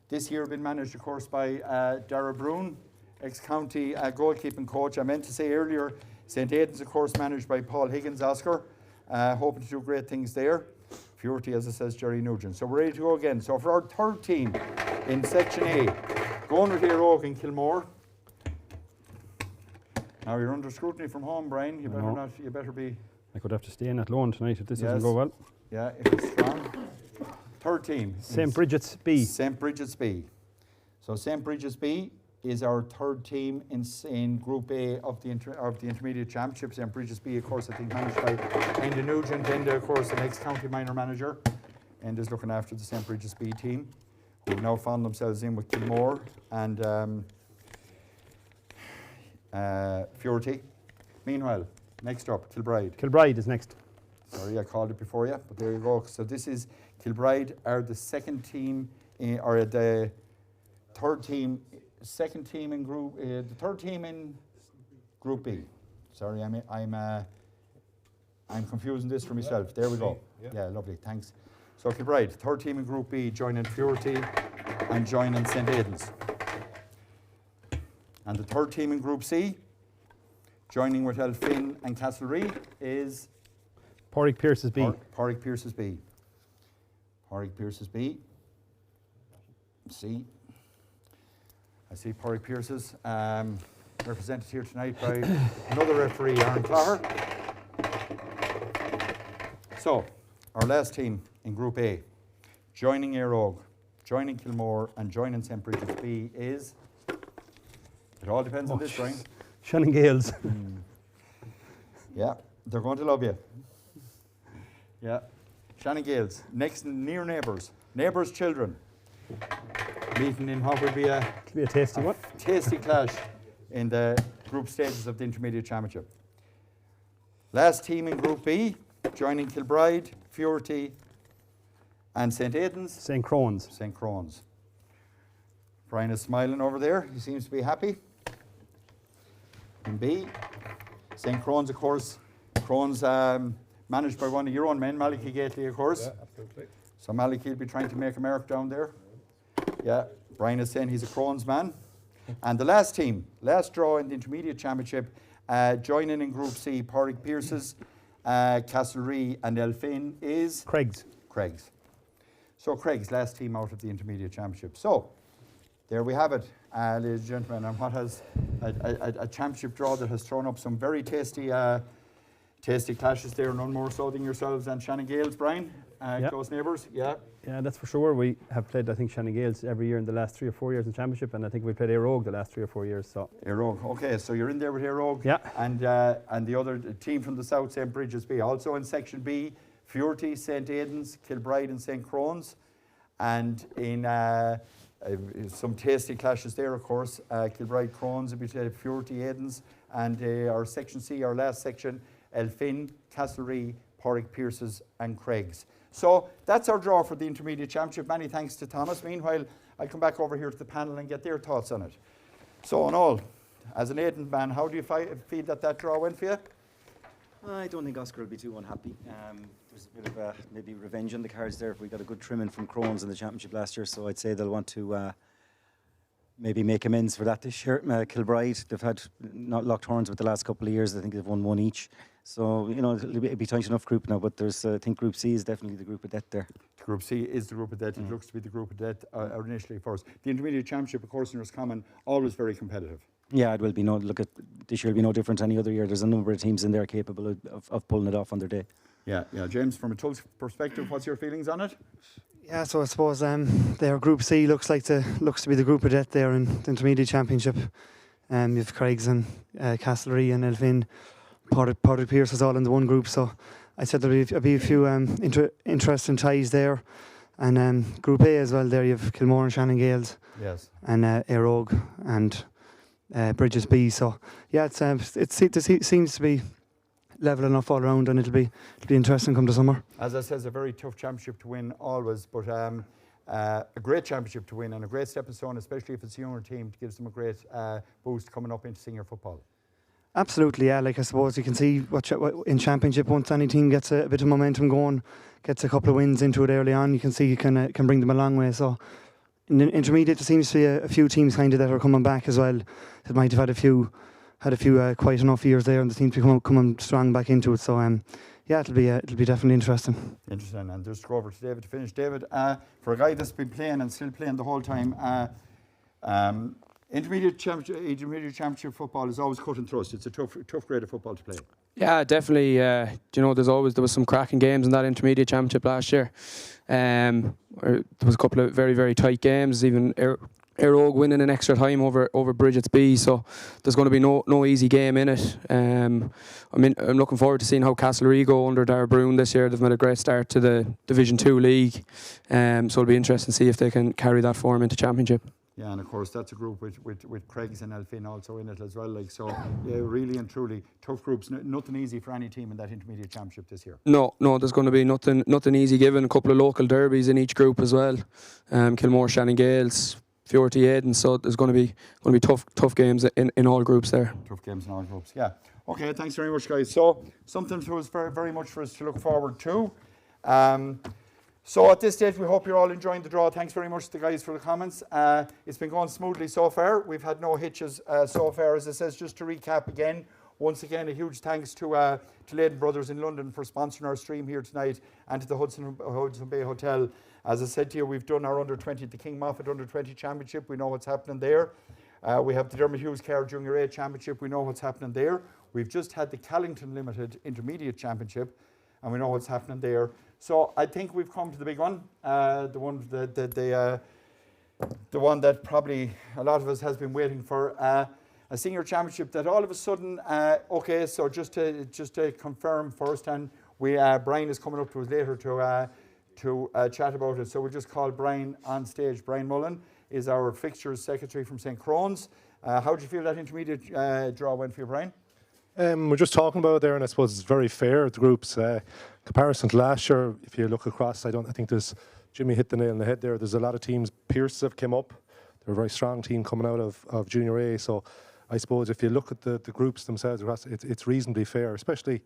this year been managed, of course, by Dara Broon, ex-county goalkeeping coach. I meant to say earlier, St. Aidan's, of course, managed by Paul Higgins Oscar, hoping to do great things there. Fury, as it says, Jerry Nugent. So we're ready to go again. So for our third team in Section A, going with Éire Óg and Kilmore. Now you're under scrutiny from home, Brian. You better not. You better be. I could have to stay in at Lone tonight if this Yes. doesn't go well. Yeah, if it's strong. Third team. St. Bridget's B. St. Bridget's B. So St. Bridget's B is our third team in Group A of the Intermediate Championship. St. Bridget's B, of course, I think managed by Enda Nugent. Enda, of course, the ex-county minor manager. Enda's looking after the St. Bridget's B team, who now found themselves in with Kilmore and Fury. Meanwhile, next up, Kilbride. Kilbride is next. Sorry, I called it before you, but there you go. So this is Kilbride are the second team, or the third team, second team in Group, the third team in Group B. Sorry, I'm confusing this for myself. There we go. Yeah, lovely, thanks. So Kilbride, third team in Group B, joining Fury and joining St. Aidan's. And the third team in Group C, joining with Elfin and Castlereagh, is Porrick Pierce's B. Porrick Pierce's B. Porrick Pierce's B. C. I see Porrick Pierce's represented here tonight by another referee, Aaron Clogher. So, our last team in Group A, joining Éire Óg, joining Kilmore, and joining St. Bridget's B is. It all depends on this, Brian. Shannon Gales. Yeah, they're going to love you. Yeah, Shannon Gales, next near neighbours, neighbours' children, meeting in what will be a It'll be a tasty one. tasty clash in the group stages of the Intermediate Championship. Last team in Group B, joining Kilbride, Fury, and St. Aidan's. St. Crone's. St. Crone's. Brian is smiling over there. He seems to be happy. In B, St. Crone's, of course. Crone's managed by one of your own men, Malachy Gately, of course. Yeah, absolutely. So Malachy will be trying to make a mark down there. Yeah, Brian is saying he's a Crone's man. And the last team, last draw in the Intermediate Championship, joining in Group C, Porrick Pierce's, Castlereagh and Elfin is Craig's. Craig's. So Craig's last team out of the Intermediate Championship. So, there we have it, ladies and gentlemen, and what has a championship draw that has thrown up some very tasty clashes there, none more so than yourselves and Shannon Gales, Brian, close neighbours. Yeah, that's for sure. We have played, I think, Shannon Gales every year in the last 3 or 4 years in championship, and I think we played Aerogue the last 3 or 4 years. So Aerogue, okay, so you're in there with Aerogue. Yeah. And the other team from the south, St. Bridges B. Also in Section B, Fuerty, St. Aidan's, Kilbride and St. Crohn's. And in some tasty clashes there, of course. Kilbride, Crohn's, a bit Fuerty, Aidan's. And our Section C, our last section, Elphin, Castlereagh, Porrick, Pierces and Craigs. So that's our draw for the Intermediate Championship. Many thanks to Thomas. Meanwhile, I'll come back over here to the panel and get their thoughts on it. So in all, as an Aidan man, how do you feel that draw went for you? I don't think Oscar will be too unhappy. There's a bit of maybe revenge on the cards there. We got a good trimming from Crohn's in the championship last year, so I'd say they'll want to maybe make amends for that this year. Kilbride, they've had not locked horns with the last couple of years. I think they've won one each. So, you know, it'll be tight enough group now, but there's, I think Group C is definitely the group of death there. Group C is the group of death. It looks to be the group of death initially for us. The Intermediate Championship, of course, in Roscommon, always very competitive. Yeah, it will be. Look at this year will be no different to any other year. There's a number of teams in there capable of pulling it off on their day. Yeah. James, from a Tulls perspective, what's your feelings on it? Yeah, so I suppose their Group C looks to be the group of death there in the Intermediate Championship. You've Craigs and Castlereagh and Elphin, Porrick Pierce is all in the one group. So I said there'll be a few interesting ties there. And Group A as well, there you've Kilmore and Shannon Gales. Yes. And Aerogue and Bridges B. So yeah, it seems to be level enough all around, and it'll be interesting come to summer. As I said, it's a very tough championship to win always, but a great championship to win and a great stepping stone, especially if it's a younger team, to give them a great boost coming up into senior football. Absolutely, yeah. Like I suppose you can see what in championship, once any team gets a bit of momentum going, gets a couple of wins into it early on, you can see you can bring them a long way. So in the intermediate, there seems to be a few teams kind of that are coming back as well. That might have had a few quite enough years there, and the teams be coming strong back into it. So yeah, it'll be definitely interesting. Interesting, and just go over to David to finish. David, for a guy that's been playing and still playing the whole time, intermediate championship football is always cut and thrust. It's a tough grade of football to play. Yeah, definitely. There was some cracking games in that intermediate championship last year. There was a couple of very, very tight games. Even Aerogue winning in extra time over Bridget's B. So there's going to be no easy game in it. I'm looking forward to seeing how Castlereagh go under Dara Brown this year. They've made a great start to the Division 2 league. So it'll be interesting to see if they can carry that form into championship. Yeah, and of course that's a group with Craigs and Elphin also in it as well. So yeah, really and truly tough groups. Nothing easy for any team in that intermediate championship this year. No, there's going to be nothing easy given. A couple of local derbies in each group as well. Kilmore, Shannon Gales, Fuerty, Aidan. So there's going to be tough games in all groups there. Tough games in all groups. Yeah. Okay. Thanks very much, guys. So something to us very, very much for us to look forward to. So at this stage, we hope you're all enjoying the draw. Thanks very much to the guys for the comments. It's been going smoothly so far. We've had no hitches so far. As it says, just to recap again, once again, a huge thanks to Leyden Brothers in London for sponsoring our stream here tonight, and to the Hudson Bay Hotel. As I said to you, we've done our under-20, the King Moffat under-20 championship. We know what's happening there. We have the Dermot Hughes Kerr Junior A championship. We know what's happening there. We've just had the Callington Limited intermediate championship, and we know what's happening there. So I think we've come to the big one, the one that probably a lot of us has been waiting for, a senior championship that all of a sudden. Okay, so just to confirm first, and Brian is coming up to us later to chat about it. So we'll just call Brian on stage. Brian Mullen is our fixtures secretary from St. Crohn's. How do you feel that intermediate draw went for you, Brian? We're just talking about it there, and I suppose it's very fair. The groups, comparison to last year, if you look across, I think there's Jimmy hit the nail on the head there. There's a lot of teams. Pierce have came up. They're a very strong team coming out of Junior A. So I suppose if you look at the groups themselves, it's reasonably fair, especially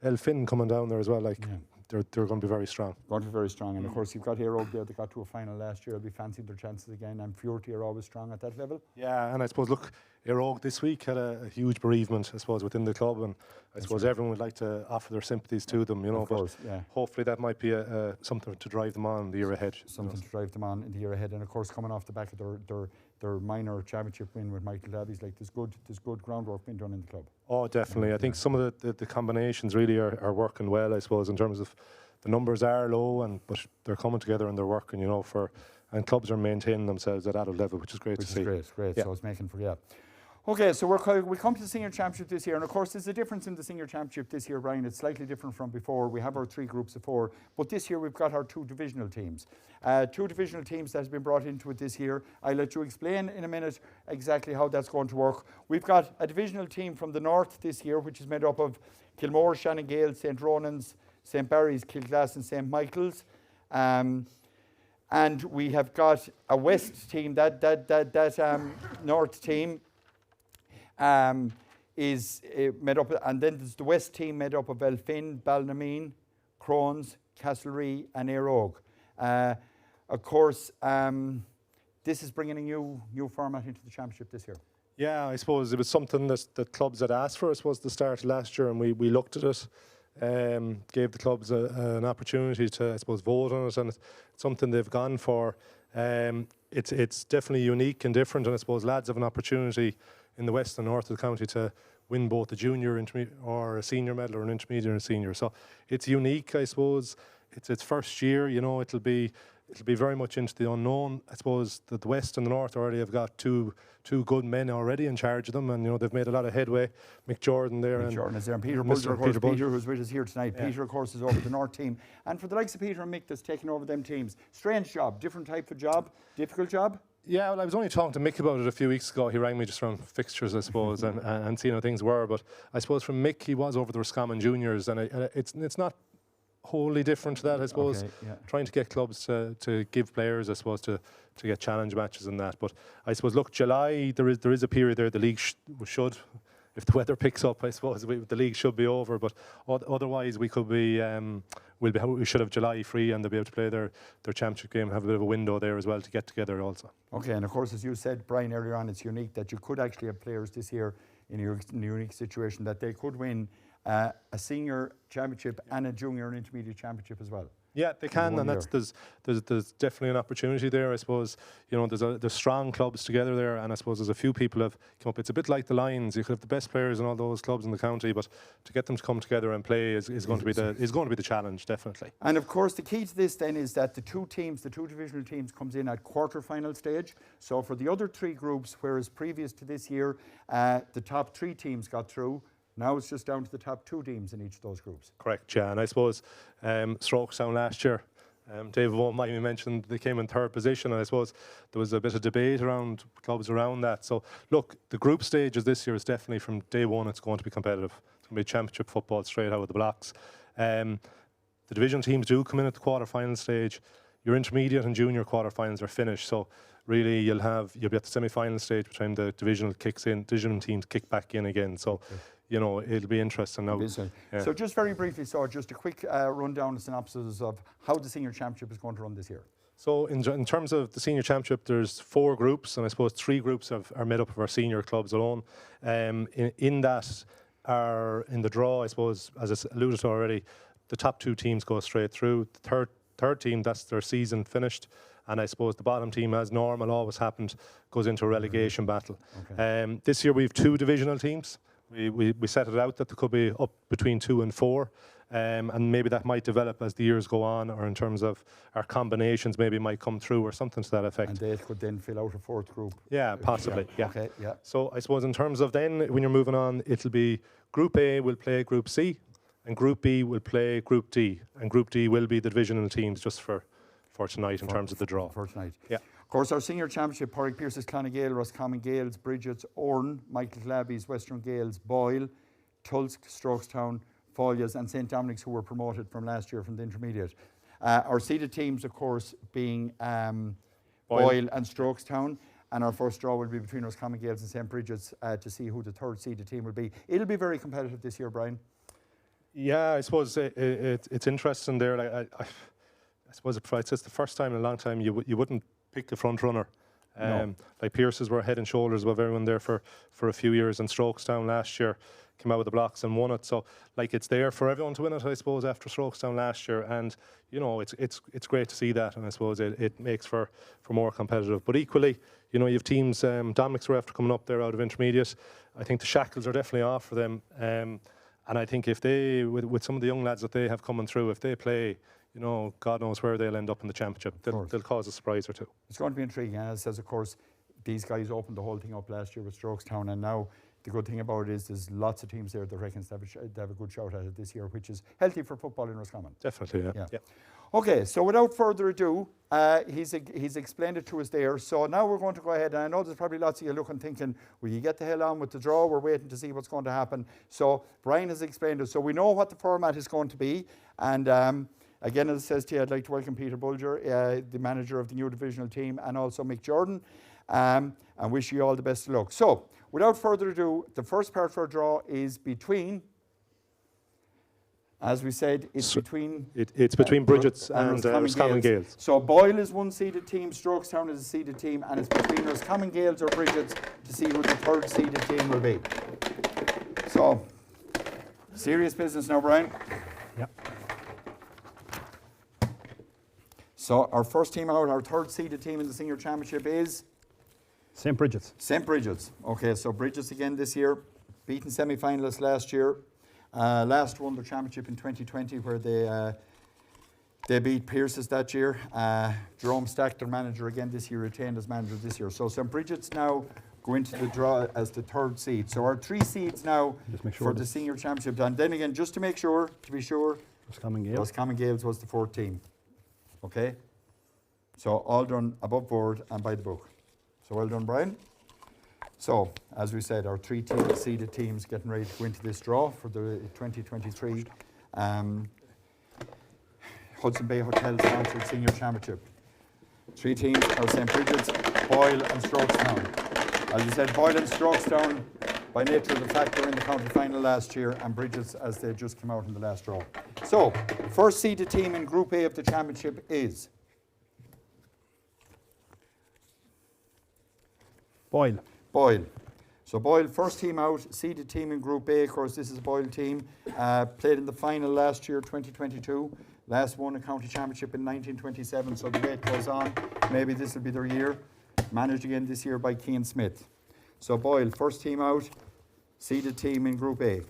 Elphin coming down there as well. They're going to be very strong. Going to be very strong, and of course you've got Aerogue there. They got to a final last year. They'll be fancying their chances again, and Fuerty are always strong at that level. Yeah, and I suppose look, Aerogue this week had a huge bereavement, I suppose, within the club, and I suppose everyone would like to offer their sympathies to them, Of course, but hopefully that might be something to drive them on in the year ahead. Something to drive them on in the year ahead, and of course coming off the back of their their minor championship win with Michael Davies. Like there's good groundwork being done in the club. Oh, definitely. I think some of the combinations really are working well, I suppose, in terms of the numbers are low, but they're coming together and they're working, and clubs are maintaining themselves at adult level, which is great to see. Great. Yeah. So it's making for, yeah. Okay, so we come to the senior championship this year, and of course there's a difference in the senior championship this year, Brian. It's slightly different from before. We have our 3 groups of 4, but this year we've got our 2 divisional teams. 2 divisional teams that have been brought into it this year. I'll let you explain in a minute exactly how that's going to work. We've got a divisional team from the north this year, which is made up of Kilmore, Shannon Gale, St. Ronan's, St. Barry's, Kilglass and St. Michael's. And we have got a west team, that north team is made up, and then there's the west team made up of Elphin, Balnameen, Crones, Castlereagh and Éire Óg. Of course, this is bringing a new format into the championship this year. Yeah, I suppose it was something that clubs had asked for, I suppose, at the start of last year, and we looked at it, gave the clubs an opportunity to, I suppose, vote on it, and it's something they've gone for. It's definitely unique and different, and I suppose lads have an opportunity in the west and north of the county to win both a junior, intermediate, or a senior medal, or an intermediate and a senior. So it's unique, I suppose. It's its first year, it'll be very much into the unknown. I suppose that the west and the north already have got two good men already in charge of them, and they've made a lot of headway. Mick Jordan there, Mick Jordan is there, and Peter Bulger, of course, Peter, who's with us here tonight. Yeah. Peter, of course, is over the north team, and for the likes of Peter and Mick that's taken over them teams, strange job, different type of job, difficult job. Yeah, well, I was only talking to Mick about it a few weeks ago. He rang me just around fixtures, I suppose, and seeing how things were. But I suppose from Mick, he was over the Roscommon juniors, and it's not wholly different to that, I suppose. Okay, yeah. Trying to get clubs to give players, I suppose, to get challenge matches and that. But I suppose, look, July, there is a period there the league should, if the weather picks up, I suppose, the league should be over. But otherwise, we could be... we should have July free, and they'll be able to play their championship game and have a bit of a window there as well to get together also. Okay, and of course, as you said, Brian, earlier on, it's unique that you could actually have players this year in a unique situation that they could win a senior championship and a junior and intermediate championship as well. Yeah, they can, and there's definitely an opportunity there. I suppose there's strong clubs together there, and I suppose there's a few people have come up. It's a bit like the Lions. You could have the best players in all those clubs in the county, but to get them to come together and play is going to be the challenge, definitely. And of course, the key to this then is that the 2 divisional teams comes in at quarter-final stage. So for the other 3 groups, whereas previous to this year, the top 3 teams got through. Now it's just down to the top 2 teams in each of those groups. Correct, yeah. And I suppose Strokestown last year, David Vaughan might have mentioned they came in 3rd position, and I suppose there was a bit of debate around clubs around that. So look, the group stages this year is definitely from day one it's going to be competitive. It's going to be championship football straight out of the blocks. The division teams do come in at the quarter-final stage. Your intermediate and junior quarter-finals are finished, so really you'll be at the semi-final stage between the divisional teams kick back in again. So. Okay. It'll be interesting now. Yeah. So just very briefly, just a quick rundown, synopsis of how the senior championship is going to run this year. So in terms of the senior championship, there's 4 groups, and I suppose 3 groups are made up of our senior clubs alone. In that are in the draw, I suppose, as I alluded to already, the top 2 teams go straight through. The third team, that's their season finished. And I suppose the bottom team, as normal always happened, goes into a relegation battle. Okay. This year we have 2 divisional teams. We set it out that there could be up between 2 and 4, and maybe that might develop as the years go on, or in terms of our combinations maybe might come through or something to that effect. And they could then fill out a 4th group. Yeah, possibly. Yeah. Okay. Yeah. So I suppose in terms of then when you're moving on, it'll be Group A will play Group C, and Group B will play Group D, and Group D will be the divisional teams just for tonight in terms of the draw. For tonight. Yeah. Of course, our senior championship, Porrick Pierce's Clonagale, Roscommon Gales, Bridget's, Oran, Michael Clabby's, Western Gales, Boyle, Tulsk, Strokestown, Folias and St Dominic's, who were promoted from last year from the intermediate. Our seeded teams, of course, being Boyle and Strokestown, and our first draw will be between Roscommon Gales and St Bridget's to see who the 3rd seeded team will be. It'll be very competitive this year, Brian. Yeah, I suppose it's interesting there. I suppose it's the first time in a long time you wouldn't pick the front runner. No. Like Pierce's were head and shoulders above everyone there for a few years, and Strokestown last year, came out of the blocks and won it. So like it's there for everyone to win it, I suppose, after Strokestown last year. And you know, it's great to see that, and I suppose it makes for more competitive. But equally, you know, you have teams. Dominic's were after coming up there out of intermediate. I think the shackles are definitely off for them. And I think if they, with some of the young lads that they have coming through, if they play, you know, God knows where they'll end up in the championship. They'll cause a surprise or two. It's going to be intriguing. And it says, of course, these guys opened the whole thing up last year with Strokestown, and now the good thing about it is there's lots of teams there that reckons they have a good shout at it this year, which is healthy for football in Roscommon. Definitely, yeah. Okay, so without further ado, he's explained it to us there. So now we're going to go ahead, and I know there's probably lots of you looking, thinking, will you get the hell on with the draw? We're waiting to see what's going to happen. So Brian has explained it. So we know what the format is going to be. And again, as it says to you, I'd like to welcome Peter Bulger, the manager of the new divisional team, and also Mick Jordan, and wish you all the best of luck. So without further ado, the first part for our draw is between, as we said, it's between Bridget's and Roscommon Gales. So Boyle is one seeded team, Strokestown is a seeded team, and it's between Roscommon Gales or Bridget's to see who the third seeded team will be. So, serious business now, Brian. Yep. So our first team out, our third seeded team in the senior championship is St. Bridget's. St. Bridget's. Okay, so Bridget's again this year, beaten semi-finalists last year. Last won the championship in 2020 where they beat Pierce's that year. Jerome Stack, their manager again this year, retained as manager this year. So St. Bridget's now go into the draw as the third seed. So our three seeds now for the senior championship. And then again, just to make sure, to be sure, Roscommon Gales was the fourth team. Okay? So all done above board and by the book. So well done, Brian. So, as we said, our three seeded teams getting ready to go into this draw for the 2023 Hudson Bay Hotel sponsored senior championship. Three teams are St. Bridget's, Boyle and Strokestown. As we said, Boyle and Strokestown, by nature of the fact they're in the county final last year, and Bridget's as they just came out in the last draw. So, first seeded team in Group A of the championship is Boyle. Boyle. So Boyle, first team out, seeded team in Group A. Of course, this is a Boyle team. Played in the final last year, 2022. Last won a county championship in 1927, so the wait goes on. Maybe this will be their year. Managed again this year by Keane Smith. So Boyle, first team out, seeded team in Group A.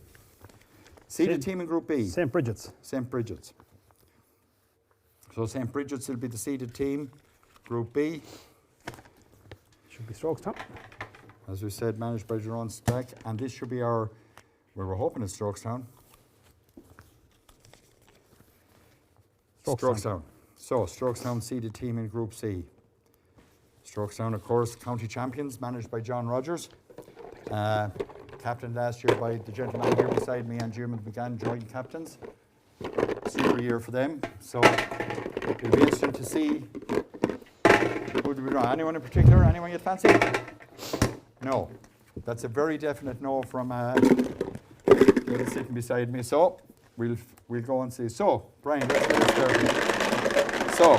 Seeded team in Group B. St. Bridget's. St. Bridget's. So St. Bridget's will be the seeded team. Group B. Should be Strokestown. As we said, managed by Jerome Stack, and this should be our, well, we're hoping it's Strokestown. Strokestown. So, Strokestown seeded team in Group C. Strokestown, of course, county champions, managed by John Rogers. Captained last year by the gentleman here beside me and Jim McGann, joint captains. Super year for them. So, it'll be interesting to see who do we know. Anyone in particular? Anyone you fancy? No. That's a very definite no from the lady sitting beside me. So we'll go and see. So Brian, let's get started. So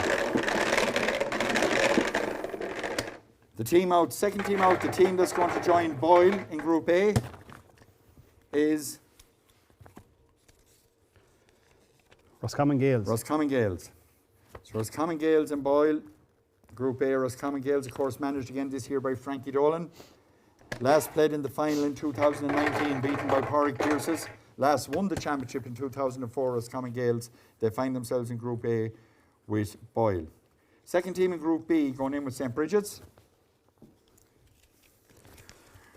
the team out, second team out, the team that's going to join Boyle in Group A is Roscommon Gales. Roscommon Gales. So Roscommon Gales and Boyle. Group A, Roscommon Gales, of course, managed again this year by Frankie Dolan. Last played in the final in 2019, beaten by Porrick Pierces. Last won the championship in 2004, Roscommon Gales. They find themselves in Group A with Boyle. Second team in Group B, going in with St. Bridget's.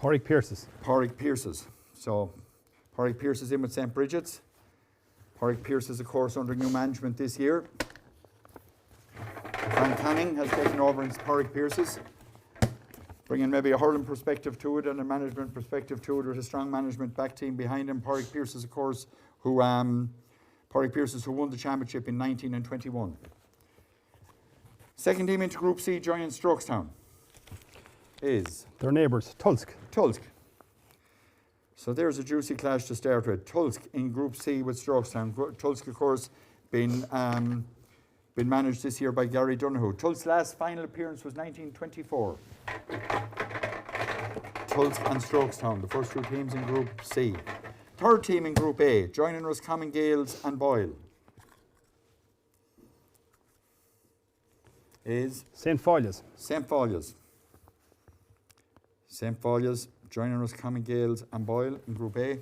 Porrick Pierces. Porrick Pierces. So, Porrick Pierces in with St. Bridget's. Porrick Pierces, of course, under new management this year. Frank Canning has taken over in Porrick Pierces, bringing maybe a hurling perspective to it and a management perspective to it with a strong management back team behind him. Porrick Pierces, of course, who won the championship in 19 and 21. Second team into Group C, joining Strokestown, is their neighbours, Tulsk. Tulsk. So there's a juicy clash to start with. Tulsk in Group C with Strokestown. Tulsk, of course, been managed this year by Gary Donoghue. Tulsk's last final appearance was 1924. Tulsk and Strokestown, the first two teams in Group C. Third team in Group A, joining Roscommon Gales and Boyle, is St. Folia's. St. Folia's. St. Folia's joining Roscommon Gales and Boyle in Group A.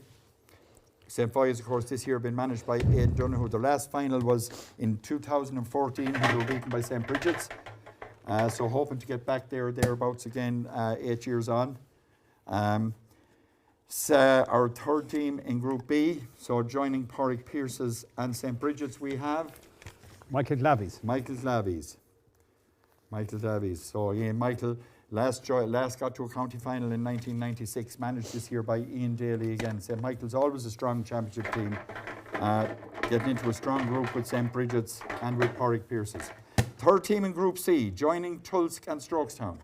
St. Folia's, of course, this year been managed by Aidan Donoghue. Their last final was in 2014 when they were beaten by St. Bridget's. So hoping to get back there, thereabouts again 8 years on. Our third team in Group B, so joining Porrick Pierce's and St. Bridget's, we have Michael Glavies. Michael Glavies. Michael Glavies. So Ian Michael last got to a county final in 1996, managed this year by Ian Daly again. St. Michael's always a strong championship team, getting into a strong group with St. Bridget's and with Porrick Pierce's. Third team in Group C, joining Tulsk and Strokestown.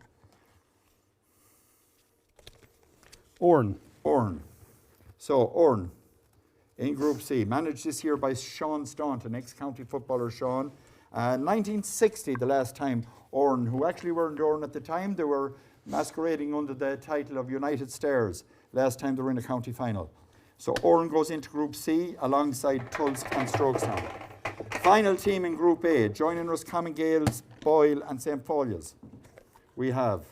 Oran. So Oran in Group C, managed this year by Sean Staunton, ex-county footballer Sean. 1960, the last time Oran, who actually weren't Oran at the time, they were masquerading under the title of United Stars, last time they were in a county final. So Oran goes into Group C alongside Tulsk and Strokestown. Final team in Group A, joining Roscommon Gales, Boyle and St. Folia's. We have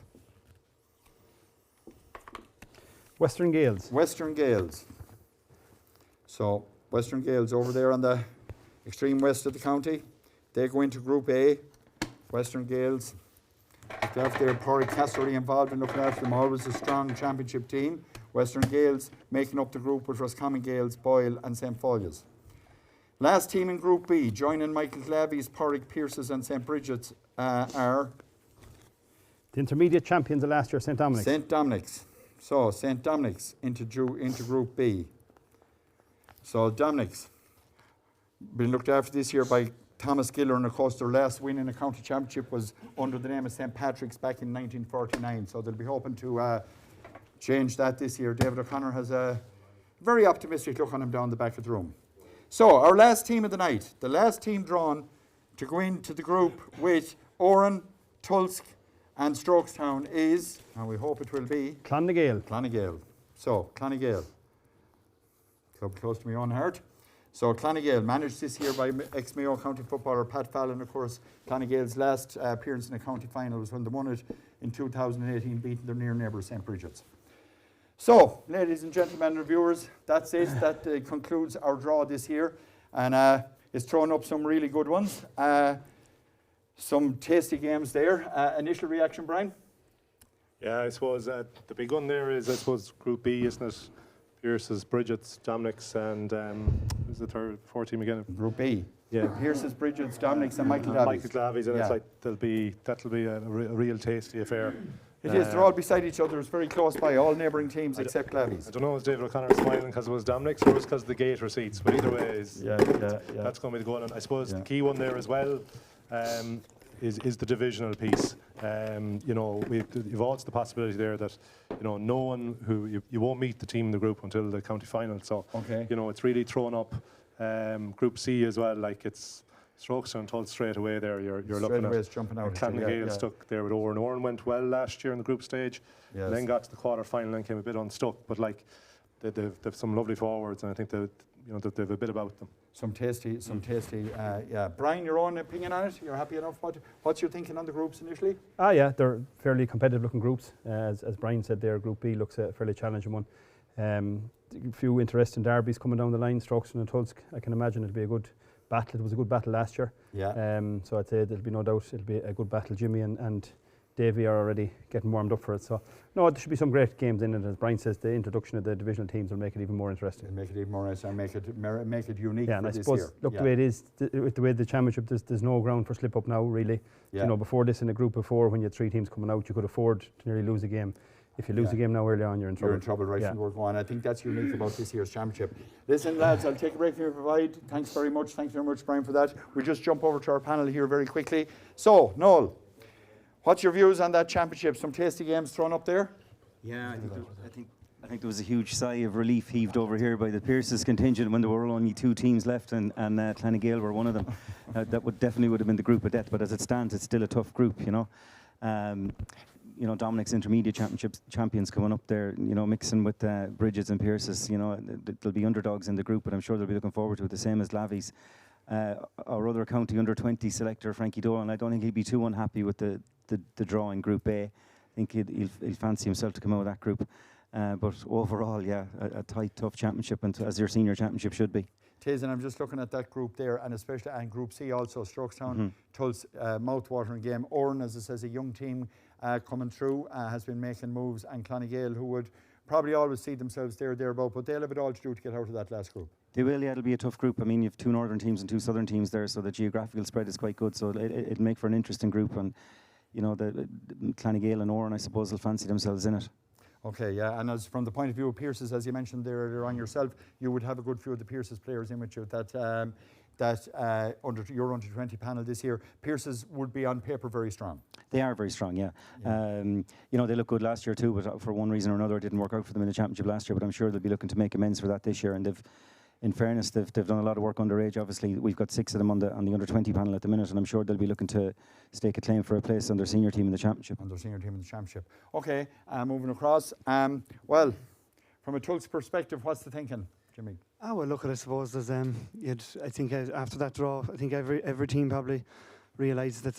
Western Gales. Western Gales. So Western Gales over there on the extreme west of the county. They go into Group A. Western Gales. Look after their Porrick Castlereagh involved in looking after them. Always a strong championship team. Western Gales making up the group with Roscommon Gales, Boyle and St. Folia's. Last team in Group B, joining Michael Glavies, Porrick Pierce's and St. Bridget's are The intermediate champions of last year, St. Dominic's. St. Dominic's. So St. Dominic's into Group B. So Dominic's been looked after this year by Thomas Giller, and of course their last win in a county championship was under the name of St. Patrick's back in 1949. So they'll be hoping to change that this year. David O'Connor has a very optimistic look on him down the back of the room. So our last team of the night, the last team drawn to go into the group with Oran, Tulsk and Strokestown is, and we hope it will be, Clonagale. Clonagale. So Clonagale, club close to my own heart. So Clonagale, managed this year by ex-Mayo County footballer Pat Fallon. Of course, Clonagale's last appearance in a county final was when they won it in 2018, beating their near neighbour St. Bridget's. So, ladies and gentlemen and viewers, that's it. That concludes our draw this year. And it's thrown up some really good ones. Some tasty games there. Initial reaction, Brian? Yeah, I suppose the big one there is, I suppose, Group B, isn't it? Pierce's, Bridget's, Dominic's, and who's the fourth team again? Group B. Yeah. Pierce's, Bridget's, Dominic's and Michael Glavies. Michael Glavies, and Yeah. it's like that'll be a real tasty affair. It is. They're all beside each other. It's very close by. All neighbouring teams except Glavies. I don't know, is David O'Connor smiling because it was Dominic's or was because of the gate receipts? But either way, that's going to be the goal. And I suppose the key one there as well is the divisional piece. You know, you've also the possibility there that, you know, no one who you won't meet the team in the group until the county final. So, you know, it's really thrown up Group C as well. Like it's Strokes and Tulsk straight away there. You're looking at jumping out. Clonagale stuck there with Oran. Oran went well last year in the group stage, and then got to the quarter final and came a bit unstuck. But like they've some lovely forwards, and I think they've a bit about them. Some tasty. Yeah, Brian, your own opinion on it? You're happy enough? What's your thinking on the groups initially? Yeah, they're fairly competitive looking groups. As Brian said there, Group B looks a fairly challenging one. A few interesting derbies coming down the line, Strokestown and Tulsk. I can imagine it'll be a good battle. It was a good battle last year. Yeah. So I'd say there'll be no doubt it'll be a good battle. Jimmy and Davey are already getting warmed up for it. So, no, there should be some great games in it. As Brian says, the introduction of the divisional teams will make it even more interesting. It'll make it even more interesting and make it unique and for I this suppose, year. look, the way it is, with the way the championship, there's no ground for slip up now, really. Yeah. You know, before this in a group of four, when you had three teams coming out, you could afford to nearly lose a game. If you lose a game now early on, you're in trouble. You're in trouble right from the word go on. I think that's unique about this year's championship. Listen, lads, I'll take a break from you provide. Thanks very much. Thanks very much, Brian, for that. We'll just jump over to our panel here very quickly. So, Noel, what's your views on that championship? Some tasty games thrown up there? Yeah, I think there was a huge sigh of relief heaved over here by the Pierce's contingent when there were only two teams left, and Clonagale were one of them. That definitely would have been the group of death. But as it stands, it's still a tough group, you know. you know, Dominic's intermediate champions coming up there, you know, mixing with Bridges and Pierce's. You know, there'll be underdogs in the group, but I'm sure they'll be looking forward to it, the same as Lavies. Our other county under-20 selector, Frankie Dolan, I don't think he'll be too unhappy with the draw in Group A. I think he'll fancy himself to come out of that group. But overall, yeah, a tight, tough championship, and as your senior championship should be. Tis, and I'm just looking at that group there, and especially and Group C also, Strokestown, Tulse, mouth-watering game. Oran, as it says, a young team coming through, has been making moves, and Clonagale, who would probably always see themselves thereabout, but they'll have it all to do to get out of that last group. They will, yeah, it'll be a tough group. I mean, you've 2 northern teams and 2 southern teams there, so the geographical spread is quite good, so it'll make for an interesting group, and, you know, the Clonagale and Oran, I suppose, will fancy themselves in it. Okay, yeah, and as from the point of view of Pierce's, as you mentioned there earlier on yourself, you would have a good few of the Pierce's players in with you under your under-20 panel this year. Pierce's would be on paper very strong. They are very strong, yeah. You know, they looked good last year too, but for one reason or another it didn't work out for them in the championship last year, but I'm sure they'll be looking to make amends for that this year, and they've, in fairness, they've done a lot of work underage. Obviously, we've got 6 of them on the under-20 panel at the minute, and I'm sure they'll be looking to stake a claim for a place on their senior team in the championship. On their senior team in the championship. Okay, moving across. Well, from a Tulse perspective, what's the thinking, Jimmy? Oh, well, look, I suppose there's I think after that draw, I think every team probably realised that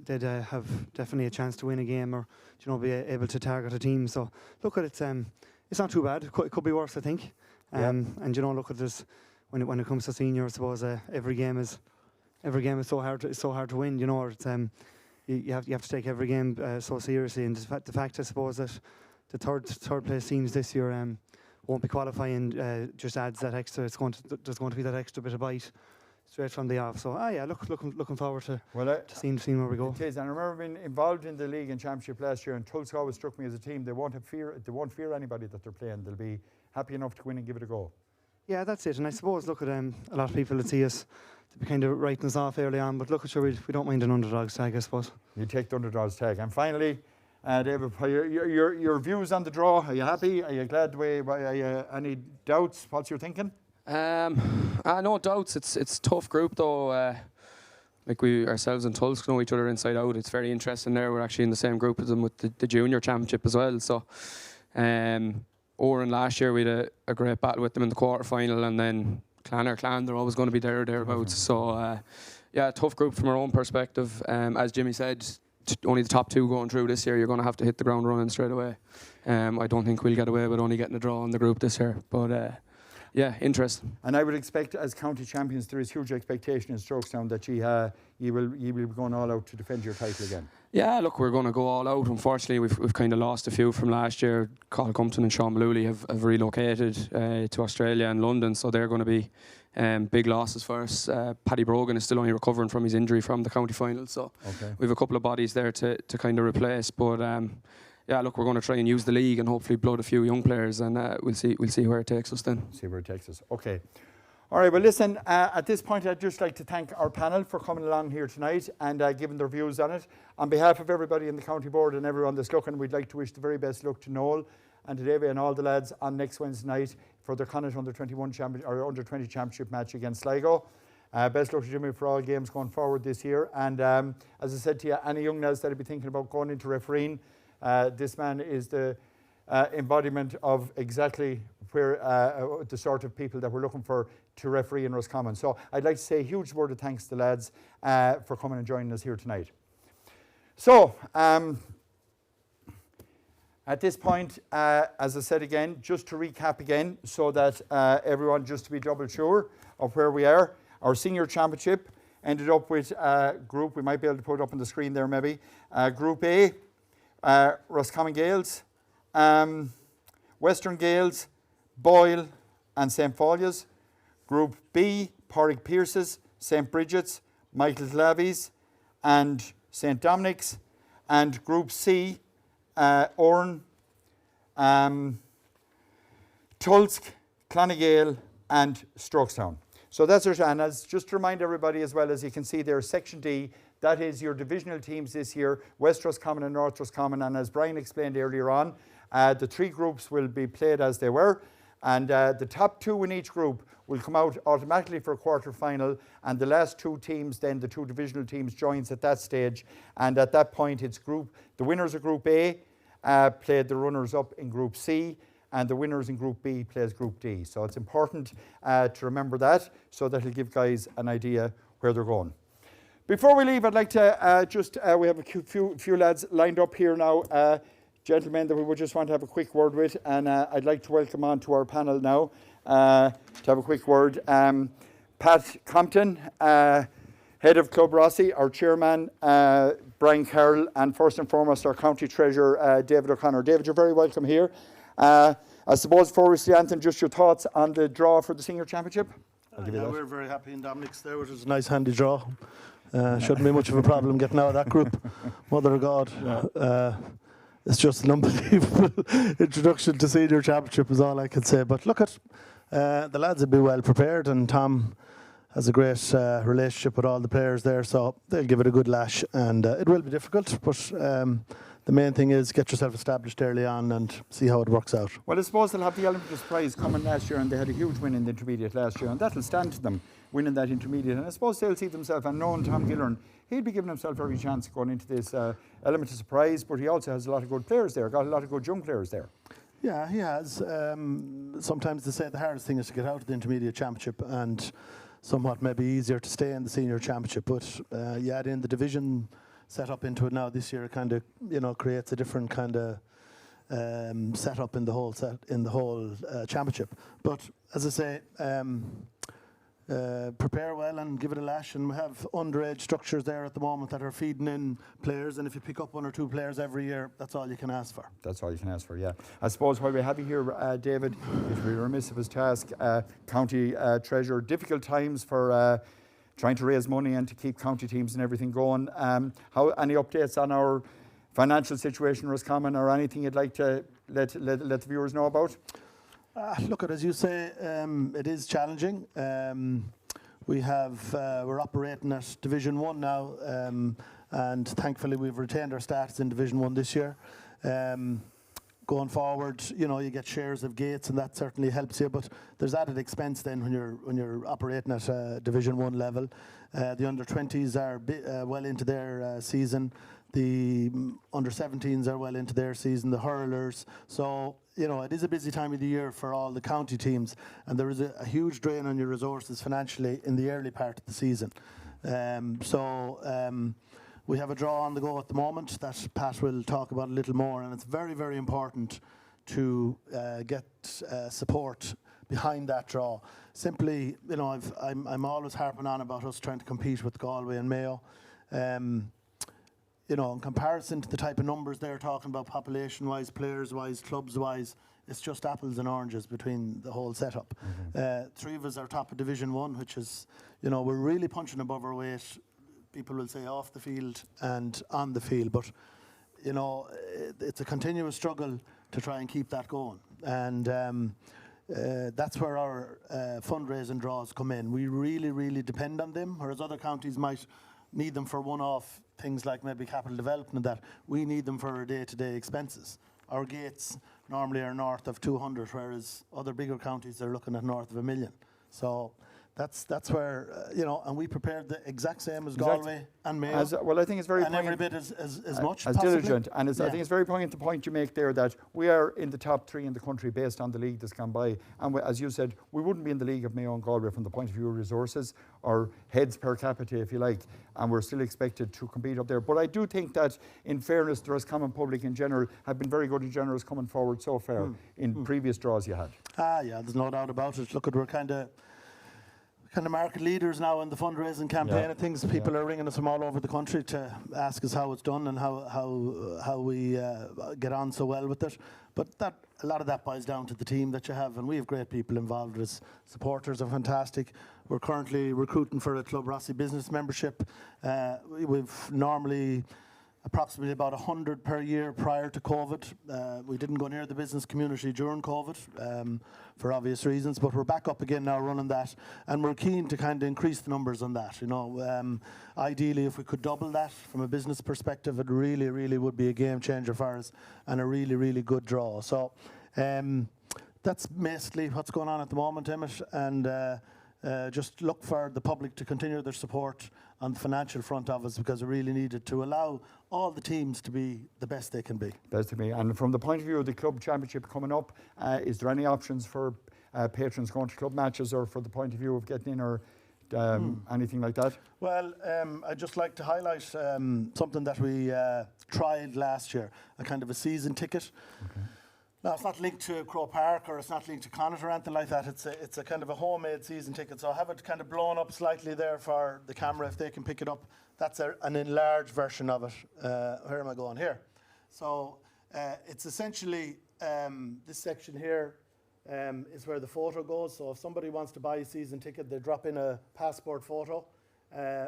they'd have definitely a chance to win a game, or, you know, be able to target a team. So look at it, it's not too bad. It could be worse, I think. And, you know, look at this, when it comes to senior, I suppose every game is so hard to win. You know, or it's you have to take every game so seriously. And the fact, I suppose, that the third place teams this year won't be qualifying just adds that extra. There's going to be that extra bit of bite straight from the off. So yeah, looking forward to seeing where we go. It is, and I remember being involved in the league and championship last year, and Tulse always struck me as a team. They won't fear anybody that they're playing. They'll be happy enough to win and give it a go. Yeah, that's it. And I suppose, look at a lot of people that see us to be kind of writing us off early on, but look, sure, we don't mind an underdogs tag, I suppose. You take the underdogs tag. And finally, David, your views on the draw. Are you happy? Are you glad? Any doubts? What's your thinking? No doubts. It's a tough group though. Like we ourselves and Tulsk know each other inside out. It's very interesting there. We're actually in the same group as them with the junior championship as well. So, Oran last year we had a great battle with them in the quarter final, and then Clan, they're always going to be there or thereabouts. So, yeah, tough group from our own perspective. As Jimmy said, only the top 2 going through this year. You're going to have to hit the ground running straight away. I don't think we'll get away with only getting a draw in the group this year, but. Yeah, interesting. And I would expect, as county champions, there is huge expectation in Strokestown that you will be going all out to defend your title again. Yeah, look, we're going to go all out. Unfortunately, we've kind of lost a few from last year. Colcompton and Sean Malooly have relocated to Australia and London, so they're going to be big losses for us. Paddy Brogan is still only recovering from his injury from the county final, so we have a couple of bodies there to kind of replace. But yeah, look, we're going to try and use the league and hopefully blood a few young players, and we'll see where it takes us then. See where it takes us. Okay. All right, well, listen, at this point, I'd just like to thank our panel for coming along here tonight and giving their views on it. On behalf of everybody in the county board and everyone that's looking, we'd like to wish the very best luck to Noel and to Davy and all the lads on next Wednesday night for their Connacht under-20 championship match against Sligo. Best luck to Jimmy for all games going forward this year. And as I said to you, any young lads that would be thinking about going into refereeing, this man is the embodiment of exactly where the sort of people that we're looking for to referee in Roscommon. So I'd like to say a huge word of thanks to the lads for coming and joining us here tonight. So at this point, as I said again, just to recap again, so that everyone just to be double sure of where we are, our senior championship ended up with a group, we might be able to put it up on the screen there maybe, Group A, Roscommon Gaels, Western Gaels, Boyle and St. Folia's. Group B, Porrick Pierce's, St. Bridget's, Michael's Lavies and St. Dominic's. And Group C, Oran, Tulsk, Clonagale and Strokestown. So that's it. And as just to remind everybody as well, as you can see there, Section D, that is your divisional teams this year, West Roscommon and North Roscommon. And as Brian explained earlier on, the 3 groups will be played as they were. And the top 2 in each group will come out automatically for a quarter-final, and the last 2 teams, then the 2 divisional teams, joins at that stage. And at that point, it's the winners of Group A play the runners-up in Group C, and the winners in Group B plays Group D. So it's important to remember that, so that it'll give guys an idea where they're going. Before we leave, I'd like to we have a few lads lined up here now, gentlemen that we would just want to have a quick word with, and I'd like to welcome on to our panel now to have a quick word. Pat Compton, head of Club Rossi, our chairman, Brian Carroll, and first and foremost our county treasurer, David O'Connor. David, you're very welcome here. I suppose before we see Anthony, just your thoughts on the draw for the senior championship? We're very happy in Dominic's there, which is a nice handy draw. Shouldn't be much of a problem getting out of that group. Mother of God. It's just an unbelievable introduction to senior championship is all I can say. But look at the lads will be well prepared, and Tom has a great relationship with all the players there, so they'll give it a good lash, and it will be difficult, but the main thing is get yourself established early on and see how it works out. Well, I suppose they'll have the element of surprise coming last year, and they had a huge win in the intermediate last year, and that'll stand to them, winning that intermediate. And I suppose they'll see themselves, and knowing Tom Gillern, he'd be giving himself every chance going into this element of surprise, but he also has a lot of good players there, got a lot of good young players there. Yeah, he has. Sometimes they say the hardest thing is to get out of the intermediate championship, and somewhat maybe easier to stay in the senior championship. But you add in the division set up into it now this year, it kind of creates a different kind of setup in the whole championship. But as I say, prepare well and give it a lash, and we have underage structures there at the moment that are feeding in players, and if you pick up 1 or 2 players every year, that's all you can ask for. That's all you can ask for, yeah. I suppose while we have you here, David, it would be remiss of his task, county treasurer, difficult times for trying to raise money and to keep county teams and everything going. Any updates on our financial situation, Roscommon, or anything you'd like to let the viewers know about? Look, as you say, it is challenging. We're operating at Division 1 now, and thankfully we've retained our status in Division 1 this year. Going forward, you get shares of gates, and that certainly helps you. But there's added expense then when you're operating at Division 1 level. The under-20s are well into their season. The under-17s are well into their season. The hurlers. So it is a busy time of the year for all the county teams, and there is a huge drain on your resources financially in the early part of the season. We have a draw on the go at the moment that Pat will talk about a little more, and it's very, very important to get support behind that draw. Simply, I'm always harping on about us trying to compete with Galway and Mayo. In comparison to the type of numbers they're talking about, population-wise, players-wise, clubs-wise, it's just apples and oranges between the whole setup. 3 of us are top of Division 1, which is, we're really punching above our weight. People will say off the field and on the field, but it's a continuous struggle to try and keep that going, and that's where our fundraising draws come in. We really, really depend on them, whereas other counties might need them for one-off things like maybe capital development and that. We need them for our day-to-day expenses. Our gates normally are north of 200, whereas other bigger counties are looking at north of $1 million. So that's where, and we prepared the exact same as Galway and Mayo. I think it's very and poignant, every bit as much as possibly. diligent. And I think it's very poignant the point you make there that we are in the top 3 in the country based on the league that's gone by. And as you said, we wouldn't be in the league of Mayo and Galway from the point of view of resources or heads per capita, if you like. And we're still expected to compete up there. But I do think that, in fairness, the Roscommon public in general have been very good and generous coming forward so far in previous draws you had. Yeah, there's no doubt about it. Look, we're kind of market leaders now in the fundraising campaign and things. People are ringing us from all over the country to ask us how it's done and how we get on so well with it. But a lot of that boils down to the team that you have, and we have great people involved. As supporters are fantastic. We're currently recruiting for a Club Rossi business membership. We've normally approximately about 100 per year prior to COVID. We didn't go near the business community during COVID for obvious reasons, but we're back up again now running that, and we're keen to kind of increase the numbers on that. Ideally, if we could double that from a business perspective, it really, really would be a game changer for us and a really, really good draw. So that's basically what's going on at the moment, Emmett, and just look for the public to continue their support on the financial front of us, because we really need it to allow all the teams to be the best they can be. Best to be. And from the point of view of the club championship coming up, is there any options for patrons going to club matches, or for the point of view of getting in, or anything like that? Well, I'd just like to highlight something that we tried last year, a kind of a season ticket. Okay. Now, it's not linked to Crow Park, or it's not linked to Connacht or anything like that. It's a kind of a homemade season ticket. So I have it kind of blown up slightly there for the camera, if they can pick it up. That's an enlarged version of it. Where am I going? Here. So it's essentially this section here is where the photo goes. So if somebody wants to buy a season ticket, they drop in a passport photo.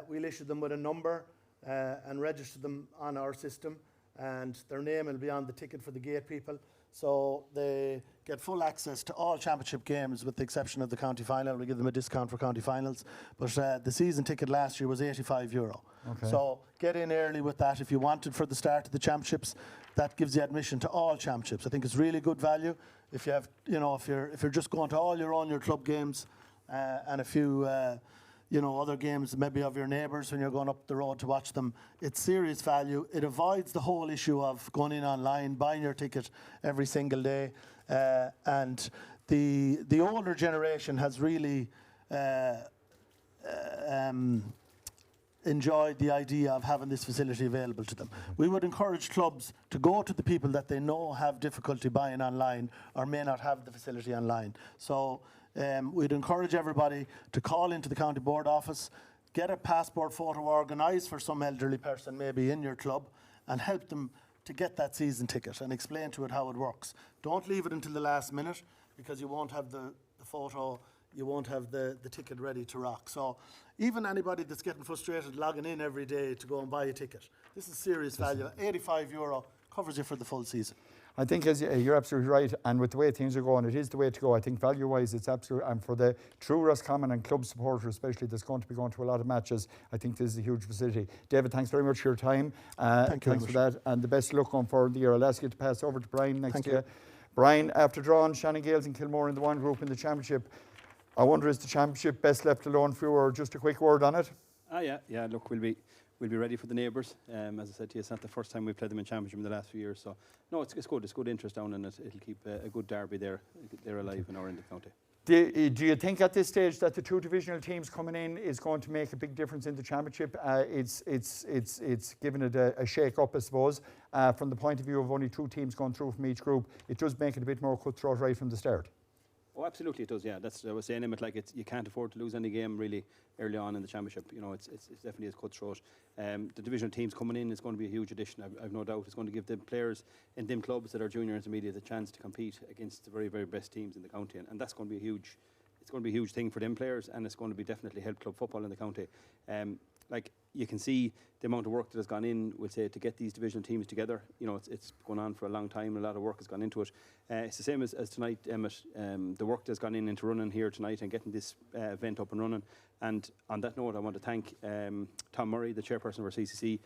We'll issue them with a number and register them on our system, and their name will be on the ticket for the gate people. So they get full access to all championship games, with the exception of the county final. We give them a discount for county finals. But the season ticket last year was €85. Okay. So get in early with that if you wanted for the start of the championships. That gives you admission to all championships. I think it's really good value. If you have, if you're just going to all your club games and a few other games maybe of your neighbours when you're going up the road to watch them, it's serious value. It avoids the whole issue of going in online, buying your ticket every single day. And the older generation has really enjoyed the idea of having this facility available to them. We would encourage clubs to go to the people that they know have difficulty buying online or may not have the facility online. So we'd encourage everybody to call into the county board office, get a passport photo organised for some elderly person maybe in your club, and help them to get that season ticket and explain to it how it works. Don't leave it until the last minute, because you won't have the photo, you won't have the ticket ready to rock. So even anybody that's getting frustrated logging in every day to go and buy a ticket, this is serious value. €85 covers you for the full season. I think you're absolutely right, and with the way things are going, it is the way to go. I think value-wise, it's absolute, and for the true Roscommon and club supporter especially, that's going to be going to a lot of matches, I think this is a huge facility. David, thanks very much for your time. Thank you. Thanks for that, and the best of luck going forward the year. I'll ask you to pass over to Brian next to you. Brian, after drawing Shannon Gales and Kilmore in the one group in the championship, I wonder, is the championship best left alone for you, or just a quick word on it? Yeah. Look, we'll be ready for the neighbours. As I said to you, it's not the first time we've played them in championship in the last few years. So no, it's good. It's good interest down, and it'll keep a good derby there. They're alive in our end of the county. Do you think at this stage that the two divisional teams coming in is going to make a big difference in the championship? It's given it a shake-up, I suppose. From the point of view of only two teams going through from each group, it does make it a bit more cutthroat right from the start. Oh, absolutely it does, yeah. That's what I was saying, Emmett, you can't afford to lose any game really early on in the championship. It's definitely as cutthroat. The divisional teams coming in is going to be a huge addition, I've no doubt. It's going to give the players in them clubs that are junior and intermediate a chance to compete against the very, very best teams in the county, and that's going to be it's going to be a huge thing for them players, and it's going to be definitely help club football in the county. You can see the amount of work that has gone in, we'll say, to get these divisional teams together. It's gone on for a long time. A lot of work has gone into it. It's the same as tonight, Emmett. The work that's gone into running here tonight and getting this event up and running. And on that note, I want to thank Tom Murray, the chairperson of our CCC,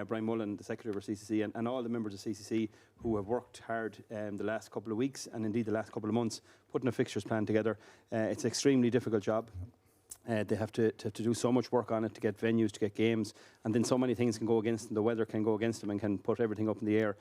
Brian Mullen, the secretary of our CCC, and all the members of CCC who have worked hard the last couple of weeks and indeed the last couple of months putting a fixtures plan together. It's an extremely difficult job. They have to do so much work on it to get venues, to get games, and then so many things can go against them. The weather can go against them and can put everything up in the air.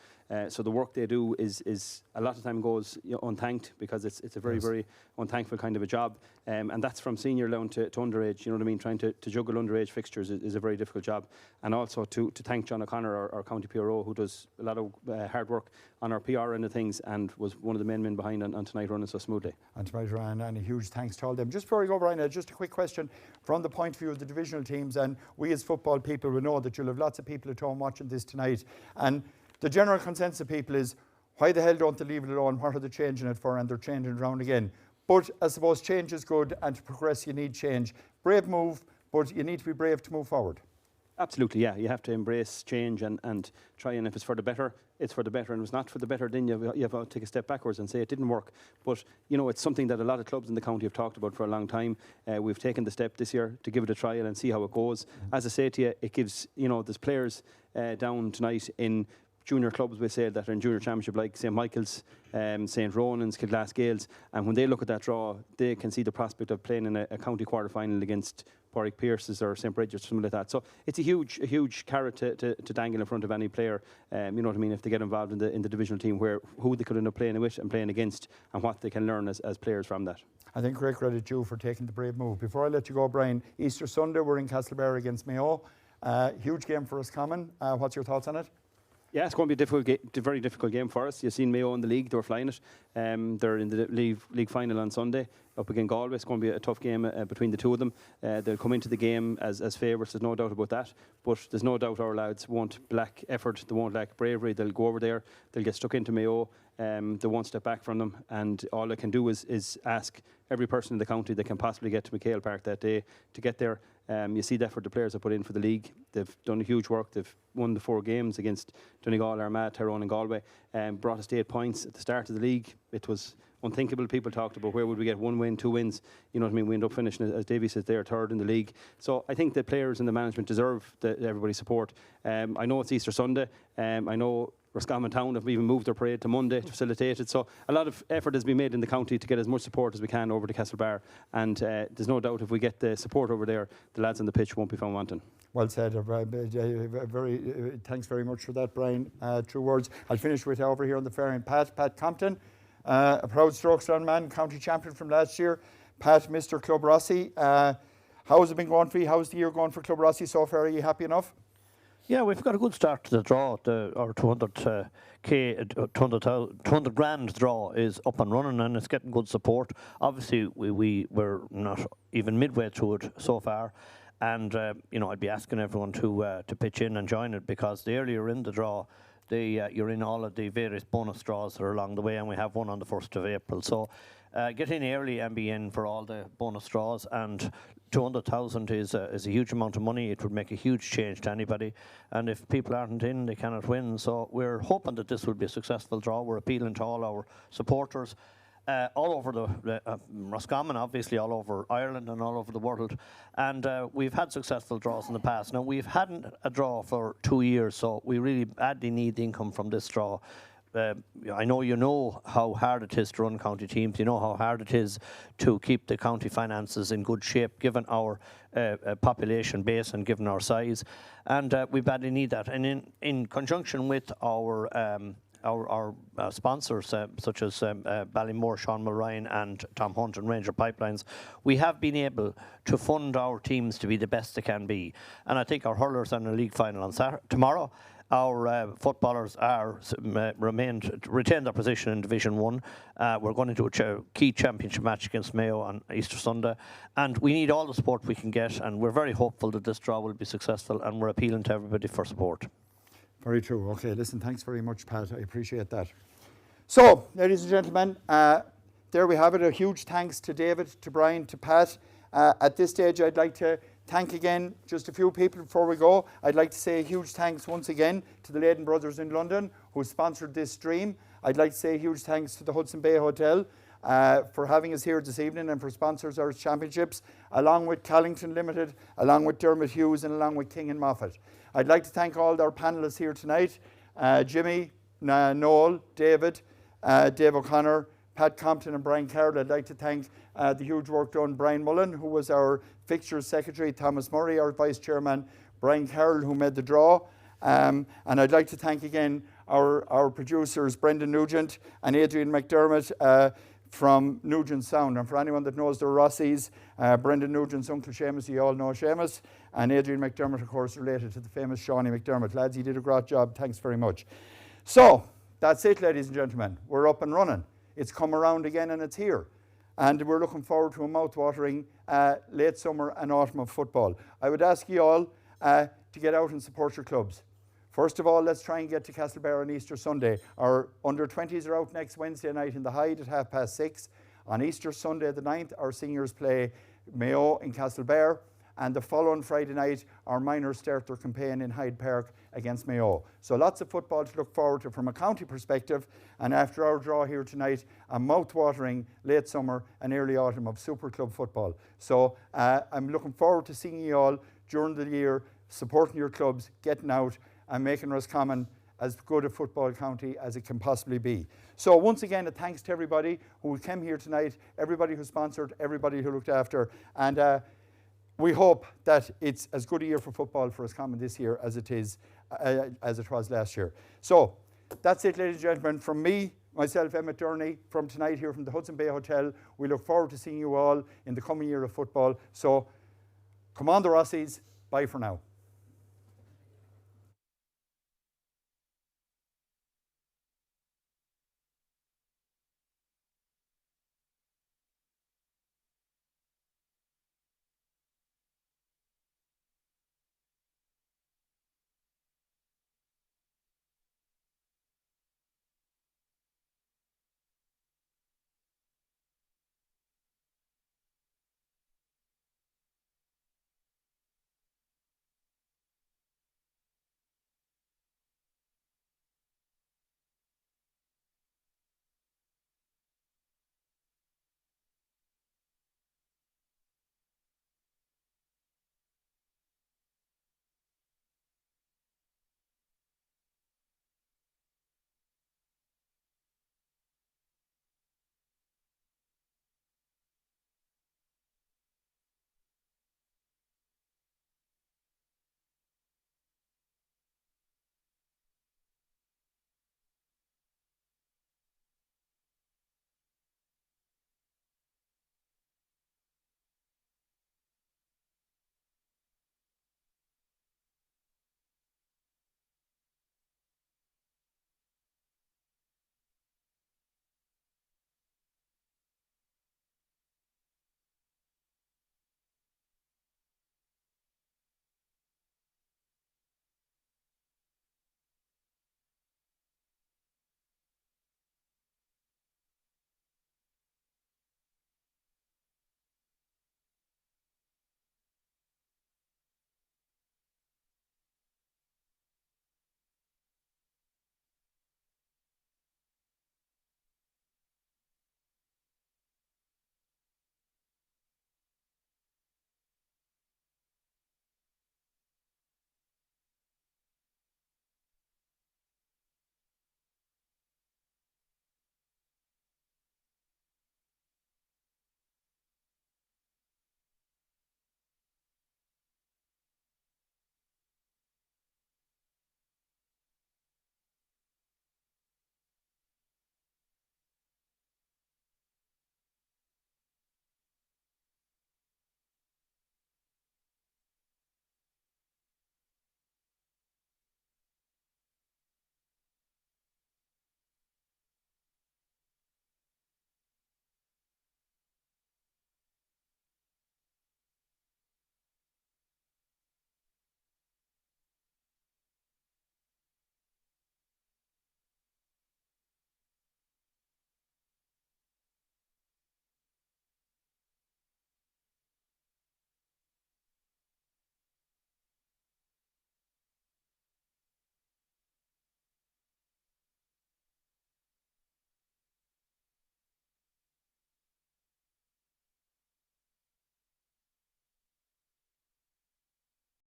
So the work they do is a lot of time goes unthanked, because it's a very, very unthankful kind of a job. And that's from senior down to underage, you know what I mean? Trying to juggle underage fixtures is a very difficult job. And also to thank John O'Connor, our county PRO, who does a lot of hard work on our PR end of things and was one of the main men behind on tonight running so smoothly. And tonight, Ryan, and a huge thanks to all them. Just before we go, Brian, just a quick question from the point of view of the divisional teams, and we as football people will know that you'll have lots of people at home watching this tonight, and the general consensus of people is, why the hell don't they leave it alone? What are they changing it for? And they're changing it around again. But I suppose change is good, and to progress you need change. Brave move, but you need to be brave to move forward. Absolutely, yeah. You have to embrace change and try, and if it's for the better, it's for the better. And if it's not for the better, then you have to take a step backwards and say it didn't work. But, it's something that a lot of clubs in the county have talked about for a long time. We've taken the step this year to give it a trial and see how it goes. As I say to you, it gives, there's players down tonight in junior clubs, we say, that are in junior championship, like St. Michael's, St. Ronan's, Kildasgales, and when they look at that draw, they can see the prospect of playing in a county quarter-final against Warwick Pierce's or St. Bridget's, something like that. So it's a huge carrot to dangle in front of any player, you know what I mean, if they get involved in the divisional team, who they could end up playing with and playing against, and what they can learn as players from that. I think great credit to you for taking the brave move. Before I let you go, Brian, Easter Sunday, we're in Castlebar against Mayo. Huge game for Roscommon. What's your thoughts on it? Yeah, it's going to be a very difficult game for us. You've seen Mayo in the league; they were flying it. They're in the league final on Sunday up against Galway. It's going to be a tough game between the two of them. They'll come into the game as favourites. There's no doubt about that. But there's no doubt our lads won't lack effort. They won't lack bravery. They'll go over there. They'll get stuck into Mayo. They won't step back from them. And all they can do is ask every person in the county that can possibly get to McHale Park that day to get there. You see the effort the players have put in for the league. They've done a huge work. They've won the 4 games against Donegal, Armagh, Tyrone and Galway, brought us to 8 points at the start of the league. It was unthinkable. People talked about where would we get 1 win, 2 wins. You know what I mean? We end up finishing, as Davy says, they're 3rd in the league. So I think the players and the management deserve everybody's support. I know it's Easter Sunday. I know Roscommon Town have even moved their parade to Monday to facilitate it. So a lot of effort has been made in the county to get as much support as we can over to Castlebar. And there's no doubt if we get the support over there, the lads on the pitch won't be found wanting. Well said. Thanks very much for that, Brian. True words. I'll finish with over here on the fair in Pat Compton, a proud Strokes Down man, county champion from last year. Pat, Mr. Club Rossi. How has it been going for you? How's the year going for Club Rossi so far? Are you happy enough? Yeah, we've got a good start to the draw. Our 200 grand draw is up and running, and it's getting good support. Obviously, we're not even midway through it so far, and I'd be asking everyone to pitch in and join it, because the earlier in the draw, you're in all of the various bonus draws that are along the way, and we have one on the 1st of April. So get in early and be in for all the bonus draws, and 200,000 is a huge amount of money. It would make a huge change to anybody, and if people aren't in, they cannot win. So we're hoping that this will be a successful draw. We're appealing to all our supporters all over the Roscommon, obviously all over Ireland and all over the world, and we've had successful draws in the past. Now, we've had a draw for 2 years, so we really badly need the income from this draw. I know you know how hard it is to run county teams. You know how hard it is to keep the county finances in good shape, given our population base and given our size, and we badly need that. And in conjunction with our sponsors, such as Ballymore, Sean Mulryan and Tom Hunt and Ranger Pipelines, we have been able to fund our teams to be the best they can be. And I think our hurlers are in a league final on tomorrow. Our footballers are retained their position in Division 1. We're going into a key championship match against Mayo on Easter Sunday, and we need all the support we can get, and we're very hopeful that this draw will be successful, and we're appealing to everybody for support. Very true. Okay, listen, thanks very much, Pat. I appreciate that. So, ladies and gentlemen, there we have it. A huge thanks to David, to Brian, to Pat. At this stage, I'd like to thank again just a few people before we go. I'd like to say a huge thanks once again to the Leyden Brothers in London, who sponsored this stream. I'd like to say a huge thanks to the Hudson Bay Hotel for having us here this evening and for sponsors our championships, along with Callington Limited, along with Dermot Hughes and along with King and Moffat. I'd like to thank all our panellists here tonight, Jimmy, Noel, David, Dave O'Connor, Pat Compton and Brian Carroll. I'd like to thank the huge work done Brian Mullen, who was our fixtures secretary, Thomas Murray, our vice chairman, Brian Carroll, who made the draw. And I'd like to thank again our producers, Brendan Nugent and Adrian McDermott from Nugent Sound. And for anyone that knows the Rossies, Brendan Nugent's uncle Seamus, you all know Seamus, and Adrian McDermott, of course, related to the famous Shawnee McDermott. Lads, you did a great job. Thanks very much. So, that's it, ladies and gentlemen. We're up and running. It's come around again and it's here. And we're looking forward to a mouth-watering late summer and autumn of football. I would ask you all to get out and support your clubs. First of all, let's try and get to Castlebar on Easter Sunday. Our under-20s are out next Wednesday night in the Hyde at 6:30. On Easter Sunday the 9th, our seniors play Mayo in Castlebar. And the following Friday night, our minors start their campaign in Hyde Park against Mayo. So lots of football to look forward to from a county perspective. And after our draw here tonight, a mouth-watering late summer and early autumn of Super Club football. So I'm looking forward to seeing you all during the year, supporting your clubs, getting out and making Roscommon as good a football county as it can possibly be. So once again, a thanks to everybody who came here tonight, everybody who sponsored, everybody who looked after, and we hope that it's as good a year for football for Roscommon this year as it was last year. So that's it, ladies and gentlemen, from me, myself, Emmett Durney, from tonight here from the Hudson Bay Hotel. We look forward to seeing you all in the coming year of football. So come on the Rossies, bye for now.